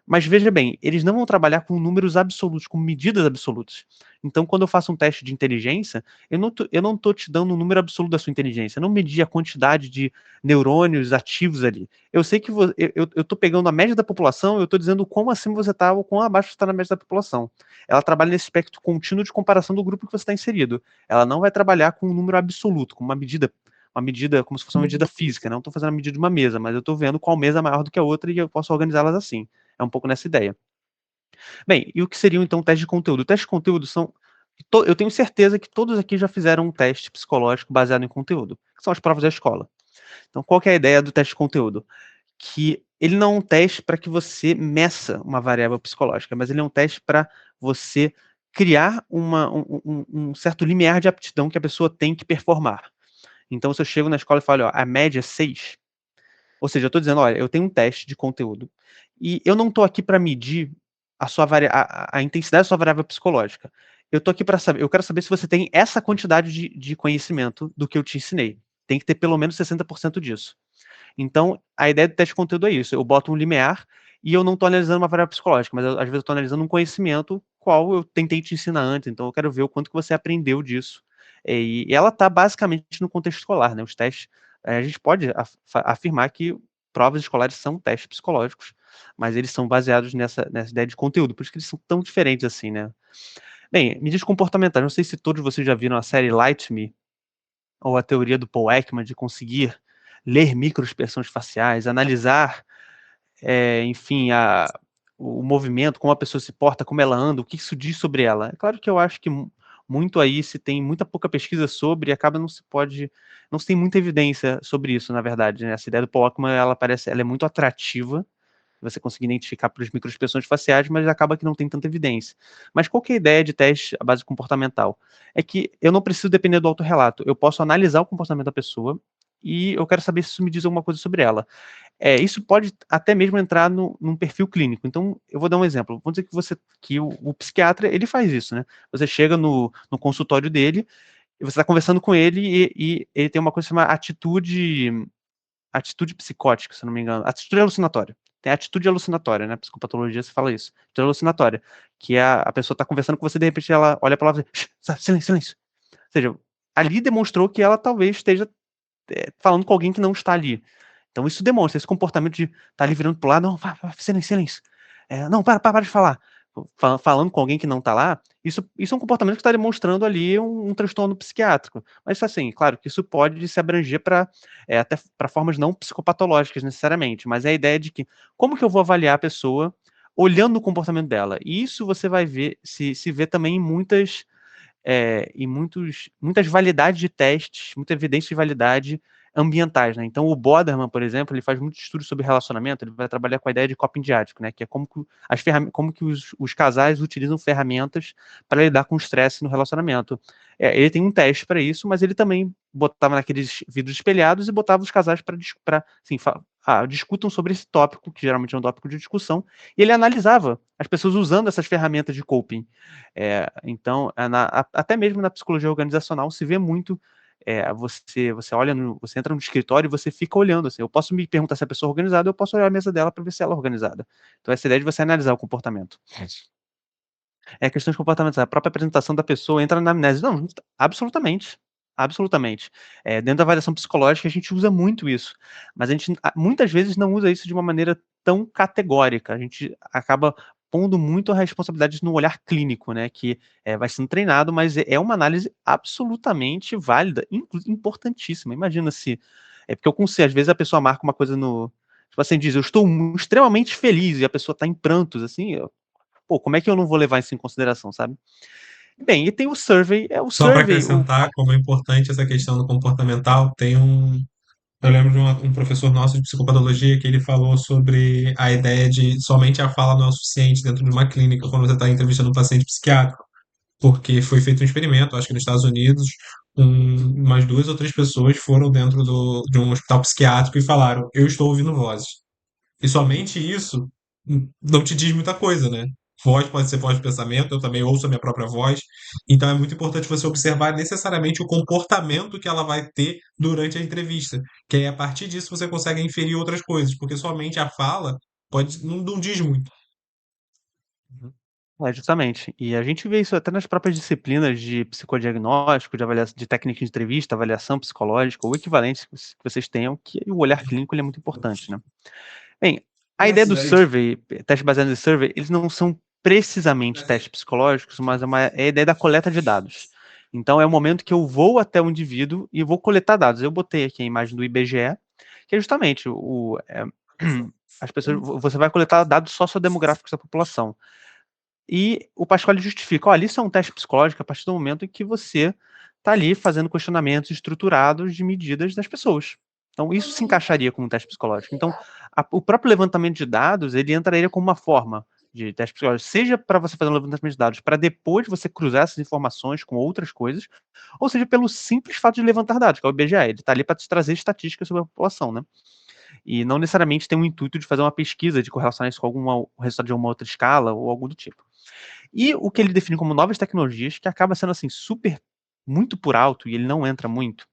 Mas veja bem, eles não vão trabalhar com números absolutos, com medidas absolutas. Então, quando eu faço um teste de inteligência, eu não tô te dando um número absoluto da sua inteligência. Eu não medi a quantidade de neurônios ativos ali. Eu sei que eu tô pegando a média da população, eu tô dizendo quão acima você tá ou quão abaixo você está na média da população. Ela trabalha nesse aspecto contínuo de comparação do grupo que você está inserido. Ela não vai trabalhar com um número absoluto, com uma medida como se fosse uma medida física. Não estou fazendo a medida de uma mesa, mas eu estou vendo qual mesa é maior do que a outra e eu posso organizá-las assim. É um pouco nessa ideia. Bem, e o que seriam então testes de conteúdo? Testes de conteúdo são. Eu tenho certeza que todos aqui já fizeram um teste psicológico baseado em conteúdo, que são as provas da escola. Então, qual que é a ideia do teste de conteúdo? Que ele não é um teste para que você meça uma variável psicológica, mas ele é um teste para você criar um certo limiar de aptidão que a pessoa tem que performar. Então, se eu chego na escola e falo, ó, a média é 6, ou seja, eu estou dizendo, olha, eu tenho um teste de conteúdo e eu não estou aqui para medir a intensidade da sua variável psicológica. Eu estou aqui para saber, eu quero saber se você tem essa quantidade de conhecimento do que eu te ensinei. Tem que ter pelo menos 60% disso. Então, a ideia do teste de conteúdo é isso. Eu boto um limiar e eu não estou analisando uma variável psicológica, mas às vezes eu estou analisando um conhecimento qual eu tentei te ensinar antes. Então, eu quero ver o quanto que você aprendeu disso. E ela está basicamente no contexto escolar, né? Os testes, a gente pode afirmar que provas escolares são testes psicológicos, mas eles são baseados nessa ideia de conteúdo, por isso que eles são tão diferentes assim, né? Bem, medidas comportamentais. Não sei se todos vocês já viram a série Light Me, ou a teoria do Paul Ekman de conseguir ler microexpressões faciais, analisar, enfim, o movimento, como a pessoa se porta, como ela anda, o que isso diz sobre ela. É claro que eu acho que muito aí se tem muita pouca pesquisa sobre, acaba não se tem muita evidência sobre isso, na verdade, né? Essa ideia do Paul Ekman, ela é muito atrativa, você conseguir identificar pelas microexpressões faciais, mas acaba que não tem tanta evidência. Mas qual que é a ideia de teste à base comportamental? É que eu não preciso depender do autorrelato, eu posso analisar o comportamento da pessoa e eu quero saber se isso me diz alguma coisa sobre ela. Isso pode até mesmo entrar num perfil clínico. Então, eu vou dar um exemplo. Vamos dizer que o psiquiatra, ele faz isso, né? Você chega no consultório dele e você está conversando com ele e ele tem uma coisa chamada atitude psicótica, se não me engano, atitude alucinatória. Tem atitude alucinatória, né? Psicopatologia se fala isso. Atitude alucinatória, que é a pessoa está conversando com você, de repente ela olha para ela e fala, silêncio, silêncio. Ou seja, ali demonstrou que ela talvez esteja falando com alguém que não está ali. Então isso demonstra esse comportamento de estar ali virando para o lado, não, silêncio, silêncio. Não, para de falar. Falando com alguém que não está lá, isso é um comportamento que está demonstrando ali um transtorno psiquiátrico. Mas assim, claro que isso pode se abranger até para formas não psicopatológicas necessariamente, mas é a ideia de que como que eu vou avaliar a pessoa olhando o comportamento dela? E isso você vai ver, se vê também muitas validades de testes, muita evidência de validade ambientais, né? Então o Boderman, por exemplo, ele faz muitos estudos sobre relacionamento, ele vai trabalhar com a ideia de coping diático, né? Que é como que os casais utilizam ferramentas para lidar com o estresse no relacionamento. Ele tem um teste para isso, mas ele também botava naqueles vidros espelhados e botava os casais para assim, discutam sobre esse tópico, que geralmente é um tópico de discussão, e ele analisava as pessoas usando essas ferramentas de coping. Então, até mesmo na psicologia organizacional se vê muito. Você entra no escritório e você fica olhando assim. Eu posso me perguntar se a pessoa é organizada, eu posso olhar a mesa dela para ver se ela é organizada. Então, essa ideia de você analisar o comportamento. Questões comportamentais. A própria apresentação da pessoa entra na amnésia. Não, absolutamente. Absolutamente. Dentro da avaliação psicológica, a gente usa muito isso. Mas a gente muitas vezes não usa isso de uma maneira tão categórica. A gente acaba pondo muito a responsabilidade no olhar clínico, né? Que vai sendo treinado, mas é uma análise absolutamente válida, importantíssima. Imagina se. Porque eu consigo, às vezes a pessoa marca uma coisa no. Tipo assim, diz, eu estou extremamente feliz, e a pessoa está em prantos, assim, pô, como é que eu não vou levar isso em consideração, sabe? Bem, e tem o survey, Só para acrescentar como é importante essa questão do comportamental, eu lembro de um professor nosso de psicopatologia que ele falou sobre a ideia de somente a fala não é o suficiente dentro de uma clínica quando você está entrevistando um paciente psiquiátrico, porque foi feito um experimento, acho que nos Estados Unidos, umas 2 ou 3 pessoas foram dentro de um hospital psiquiátrico e falaram, eu estou ouvindo vozes. E somente isso não te diz muita coisa, né? Voz pode ser voz de pensamento, eu também ouço a minha própria voz. Então é muito importante você observar necessariamente o comportamento que ela vai ter durante a entrevista. Que aí a partir disso você consegue inferir outras coisas, porque somente a fala não diz muito. Justamente. E a gente vê isso até nas próprias disciplinas de psicodiagnóstico, de avaliação, de técnica de entrevista, avaliação psicológica ou equivalentes que vocês tenham, que o olhar clínico ele é muito importante, né? Bem, a ideia do survey, teste baseado em survey, eles não são precisamente testes psicológicos, mas é a ideia da coleta de dados. Então, é o momento que eu vou até o indivíduo e vou coletar dados. Eu botei aqui a imagem do IBGE, que é justamente as pessoas, você vai coletar dados sociodemográficos da população. E o Pasquale justifica, olha, isso é um teste psicológico a partir do momento em que você está ali fazendo questionamentos estruturados de medidas das pessoas. Então, isso se encaixaria como um teste psicológico. Então, o próprio levantamento de dados, ele entraria como uma forma de teste psicológico, seja para você fazer um levantamento de dados, para depois você cruzar essas informações com outras coisas, ou seja, pelo simples fato de levantar dados, que é o IBGE. Ele está ali para te trazer estatísticas sobre a população, né? E não necessariamente tem o intuito de fazer uma pesquisa, de correlacionar isso com o resultado de alguma outra escala ou algo do tipo. E o que ele define como novas tecnologias, que acaba sendo assim super muito por alto e ele não entra muito,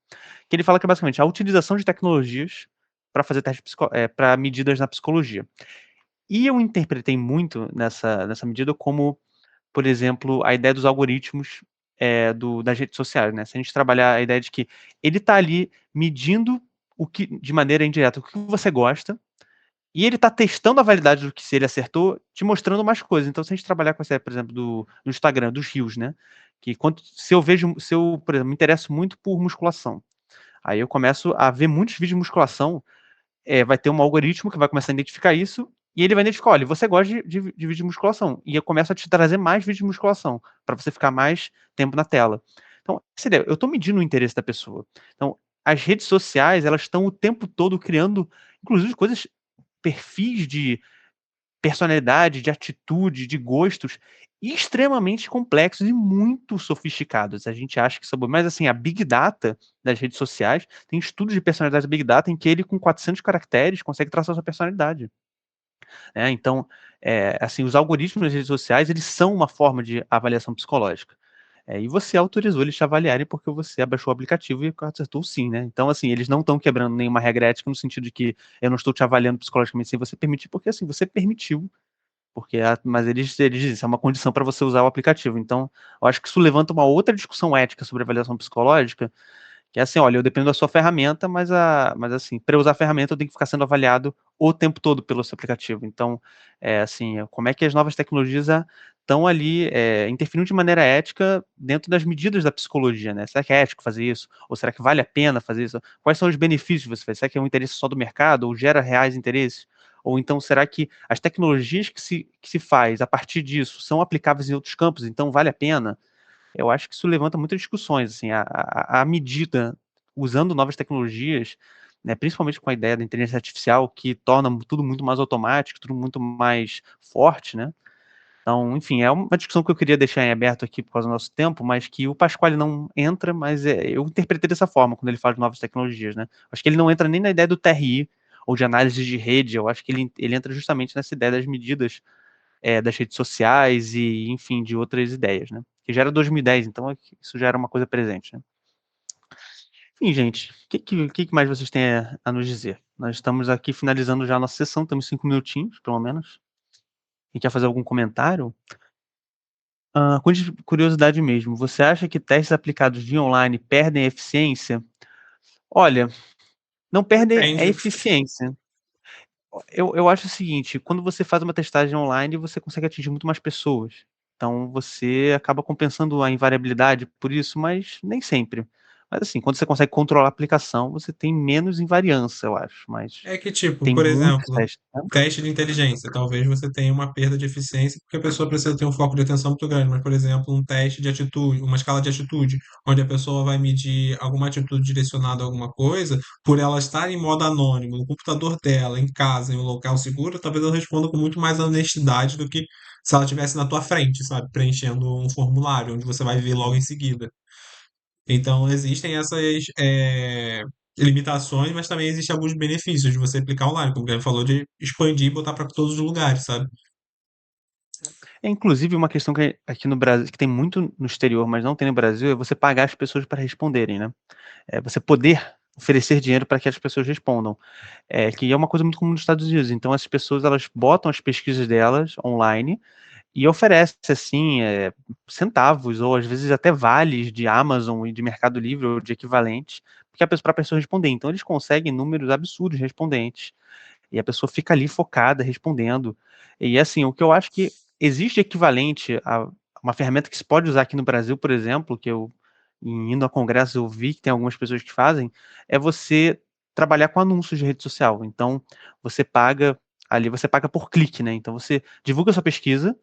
que ele fala que é basicamente a utilização de tecnologias para fazer testes para medidas na psicologia. E eu interpretei muito nessa medida como, por exemplo, a ideia dos algoritmos das redes sociais, né? Se a gente trabalhar a ideia de que ele está ali medindo o que, de maneira indireta, o que você gosta, e ele está testando a validade do que se ele acertou, te mostrando mais coisas. Então, se a gente trabalhar com essa, por exemplo, do Instagram, dos rios, né? Que se eu, por exemplo, me interesso muito por musculação, aí eu começo a ver muitos vídeos de musculação, vai ter um algoritmo que vai começar a identificar isso, e ele vai identificar, olha, você gosta de vídeo de musculação, e eu começo a te trazer mais vídeos de musculação, para você ficar mais tempo na tela. Então, essa ideia, eu estou medindo o interesse da pessoa. Então, as redes sociais, elas estão o tempo todo criando, inclusive, coisas, perfis de personalidade, de atitude, de gostos extremamente complexos e muito sofisticados. A gente acha que sabe, mas assim, a Big Data das redes sociais tem estudos de personalidade da Big Data em que ele com 400 caracteres consegue traçar sua personalidade. Então, assim, os algoritmos das redes sociais, eles são uma forma de avaliação psicológica. E você autorizou eles te avaliarem porque você abaixou o aplicativo e acertou sim, né? Então, assim, eles não estão quebrando nenhuma regra ética no sentido de que eu não estou te avaliando psicologicamente sem você permitir, porque assim, você permitiu, mas eles dizem, isso é uma condição para você usar o aplicativo. Então, eu acho que isso levanta uma outra discussão ética sobre avaliação psicológica, que é assim, olha, eu dependo da sua ferramenta, mas assim, para usar a ferramenta eu tenho que ficar sendo avaliado o tempo todo pelo seu aplicativo. Então, assim, como é que as novas tecnologias estão ali interferindo de maneira ética dentro das medidas da psicologia, né? Será que é ético fazer isso? Ou será que vale a pena fazer isso? Quais são os benefícios que você faz? Será que é um interesse só do mercado ou gera reais interesses? Ou então, será que as tecnologias que se faz a partir disso são aplicáveis em outros campos, então vale a pena? Eu acho que isso levanta muitas discussões, assim, a medida, usando novas tecnologias, né, principalmente com a ideia da inteligência artificial, que torna tudo muito mais automático, tudo muito mais forte, né? Então, enfim, é uma discussão que eu queria deixar em aberto aqui por causa do nosso tempo, mas que o Pasquale não entra, mas eu interpretei dessa forma quando ele fala de novas tecnologias, né? Acho que ele não entra nem na ideia do TRI ou de análise de rede, eu acho que ele entra justamente nessa ideia das medidas das redes sociais e, enfim, de outras ideias, né? Que já era 2010, então isso já era uma coisa presente, né? Enfim, gente, o que mais vocês têm a nos dizer? Nós estamos aqui finalizando já a nossa sessão, temos 5 minutinhos, pelo menos. Quem quer fazer algum comentário? Curiosidade mesmo, você acha que testes aplicados via online perdem eficiência? Olha, não perdem a Depende. eficiência. Eu acho o seguinte, quando você faz uma testagem online, você consegue atingir muito mais pessoas. Então você acaba compensando a invariabilidade por isso, mas nem sempre. Mas assim, quando você consegue controlar a aplicação, você tem menos invariância, eu acho. Mas É que, tipo, tem por muitos exemplo, testes, né? teste de inteligência. Talvez você tenha uma perda de eficiência porque a pessoa precisa ter um foco de atenção muito grande. Mas, por exemplo, um teste de atitude, uma escala de atitude, onde a pessoa vai medir alguma atitude direcionada a alguma coisa, por ela estar em modo anônimo, no computador dela, em casa, em um local seguro, talvez ela responda com muito mais honestidade do que se ela estivesse na tua frente, sabe? Preenchendo um formulário, onde você vai ver logo em seguida. Então, existem essas limitações, mas também existem alguns benefícios de você aplicar online, como o Guilherme falou, de expandir e botar para todos os lugares, sabe? É inclusive uma questão que aqui no Brasil, que tem muito no exterior, mas não tem no Brasil, é você pagar as pessoas para responderem, né? Você poder oferecer dinheiro para que as pessoas respondam. Que é uma coisa muito comum nos Estados Unidos. Então, as pessoas, elas botam as pesquisas delas online, e oferece, assim, centavos, ou às vezes até vales de Amazon e de Mercado Livre, ou de equivalentes, para a pessoa responder. Então, eles conseguem números absurdos de respondentes, e a pessoa fica ali focada, respondendo. E, assim, o que eu acho que existe equivalente a uma ferramenta que se pode usar aqui no Brasil, por exemplo, que eu, indo a congressos, eu vi que tem algumas pessoas que fazem, é você trabalhar com anúncios de rede social. Então, você paga por clique, né? Então, você divulga sua pesquisa,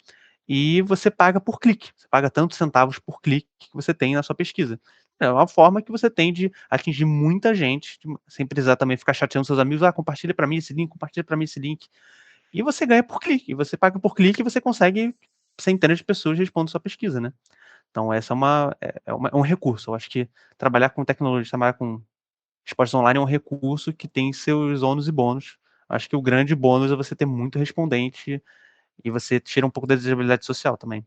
e você paga por clique. Você paga tantos centavos por clique que você tem na sua pesquisa. É uma forma que você tem de atingir muita gente, sem precisar também ficar chateando seus amigos. Compartilha para mim esse link, compartilha para mim esse link. E você ganha por clique. E você paga por clique e você consegue centenas de pessoas respondendo sua pesquisa, né? Então, essa é um recurso. Eu acho que trabalhar com tecnologia, trabalhar com esportes online é um recurso que tem seus ônus e bônus. Acho que o grande bônus é você ter muito respondente e você tira um pouco da desigualdade social também.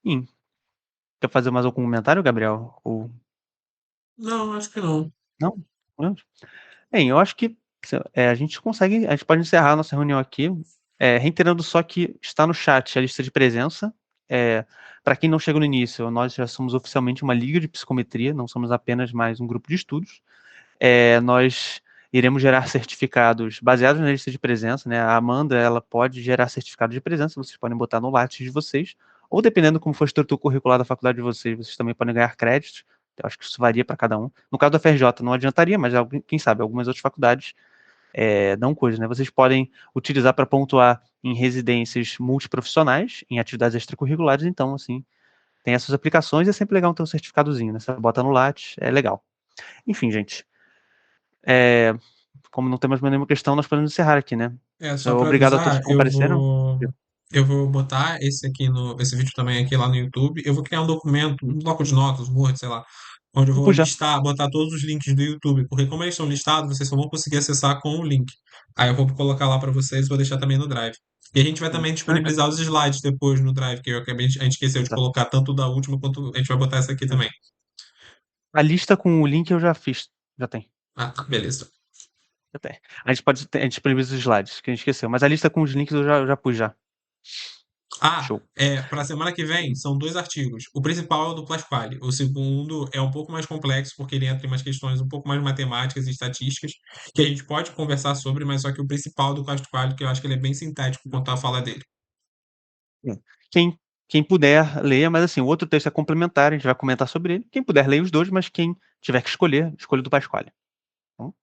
Sim. Quer fazer mais algum comentário, Gabriel? Ou Não, acho que não. não? Podemos? Bem, eu acho que a gente pode encerrar a nossa reunião aqui, reiterando só que está no chat a lista de presença. Para quem não chegou no início, nós já somos oficialmente uma liga de psicometria, não somos apenas mais um grupo de estudos. Nós iremos gerar certificados baseados na lista de presença, né? A Amanda, ela pode gerar certificado de presença, vocês podem botar no Lattes de vocês, ou dependendo como for a estrutura curricular da faculdade de vocês, vocês também podem ganhar créditos. Eu acho que isso varia para cada um. No caso da FRJ não adiantaria, mas quem sabe algumas outras faculdades dão coisas, né? Vocês podem utilizar para pontuar em residências multiprofissionais, em atividades extracurriculares, então, assim, tem essas aplicações e é sempre legal ter um certificadozinho, né? Você bota no Lattes, é legal. Enfim, gente. Como não temos mais nenhuma questão, nós podemos encerrar aqui, né? Só para Obrigado a todos avisar, que compareceram. eu vou botar esse vídeo também aqui lá no YouTube. Eu vou criar um documento, um bloco de notas, um Word, sei lá, onde eu vou Já. botar todos os links do YouTube, porque como eles estão listados, vocês só vão conseguir acessar com o link. Aí eu vou colocar lá para vocês, vou deixar também no Drive. E a gente vai também disponibilizar os slides depois no Drive, que a gente esqueceu de Exato. colocar tanto da última quanto a gente vai botar essa aqui também. A lista com o link eu já fiz. Já tem. Beleza. Já tem. A gente disponibiliza os slides, que a gente esqueceu. Mas a lista com os links eu já pus já. Show. Para a semana que vem, são 2 artigos. O principal é o do Pasquale. O segundo é um pouco mais complexo, porque ele entra em umas questões um pouco mais matemáticas e estatísticas, que a gente pode conversar sobre, mas só que o principal do Pasquale, que eu acho que ele é bem sintético quanto à fala dele. Quem puder, leia, mas assim, o outro texto é complementar, a gente vai comentar sobre ele. Quem puder, leia os dois, mas quem tiver que escolher, escolha o do Pasquale. Então,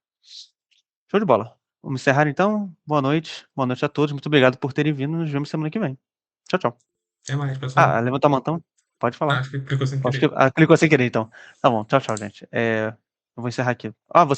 show de bola. Vamos encerrar então. Boa noite. Boa noite a todos. Muito obrigado por terem vindo. Nos vemos semana que vem. Tchau, tchau. Até mais, pessoal. Levantar a mão então? Pode falar. Acho que clicou sem Acho querer. que clicou sem querer, então. Tá bom, tchau, gente. Eu vou encerrar aqui. Você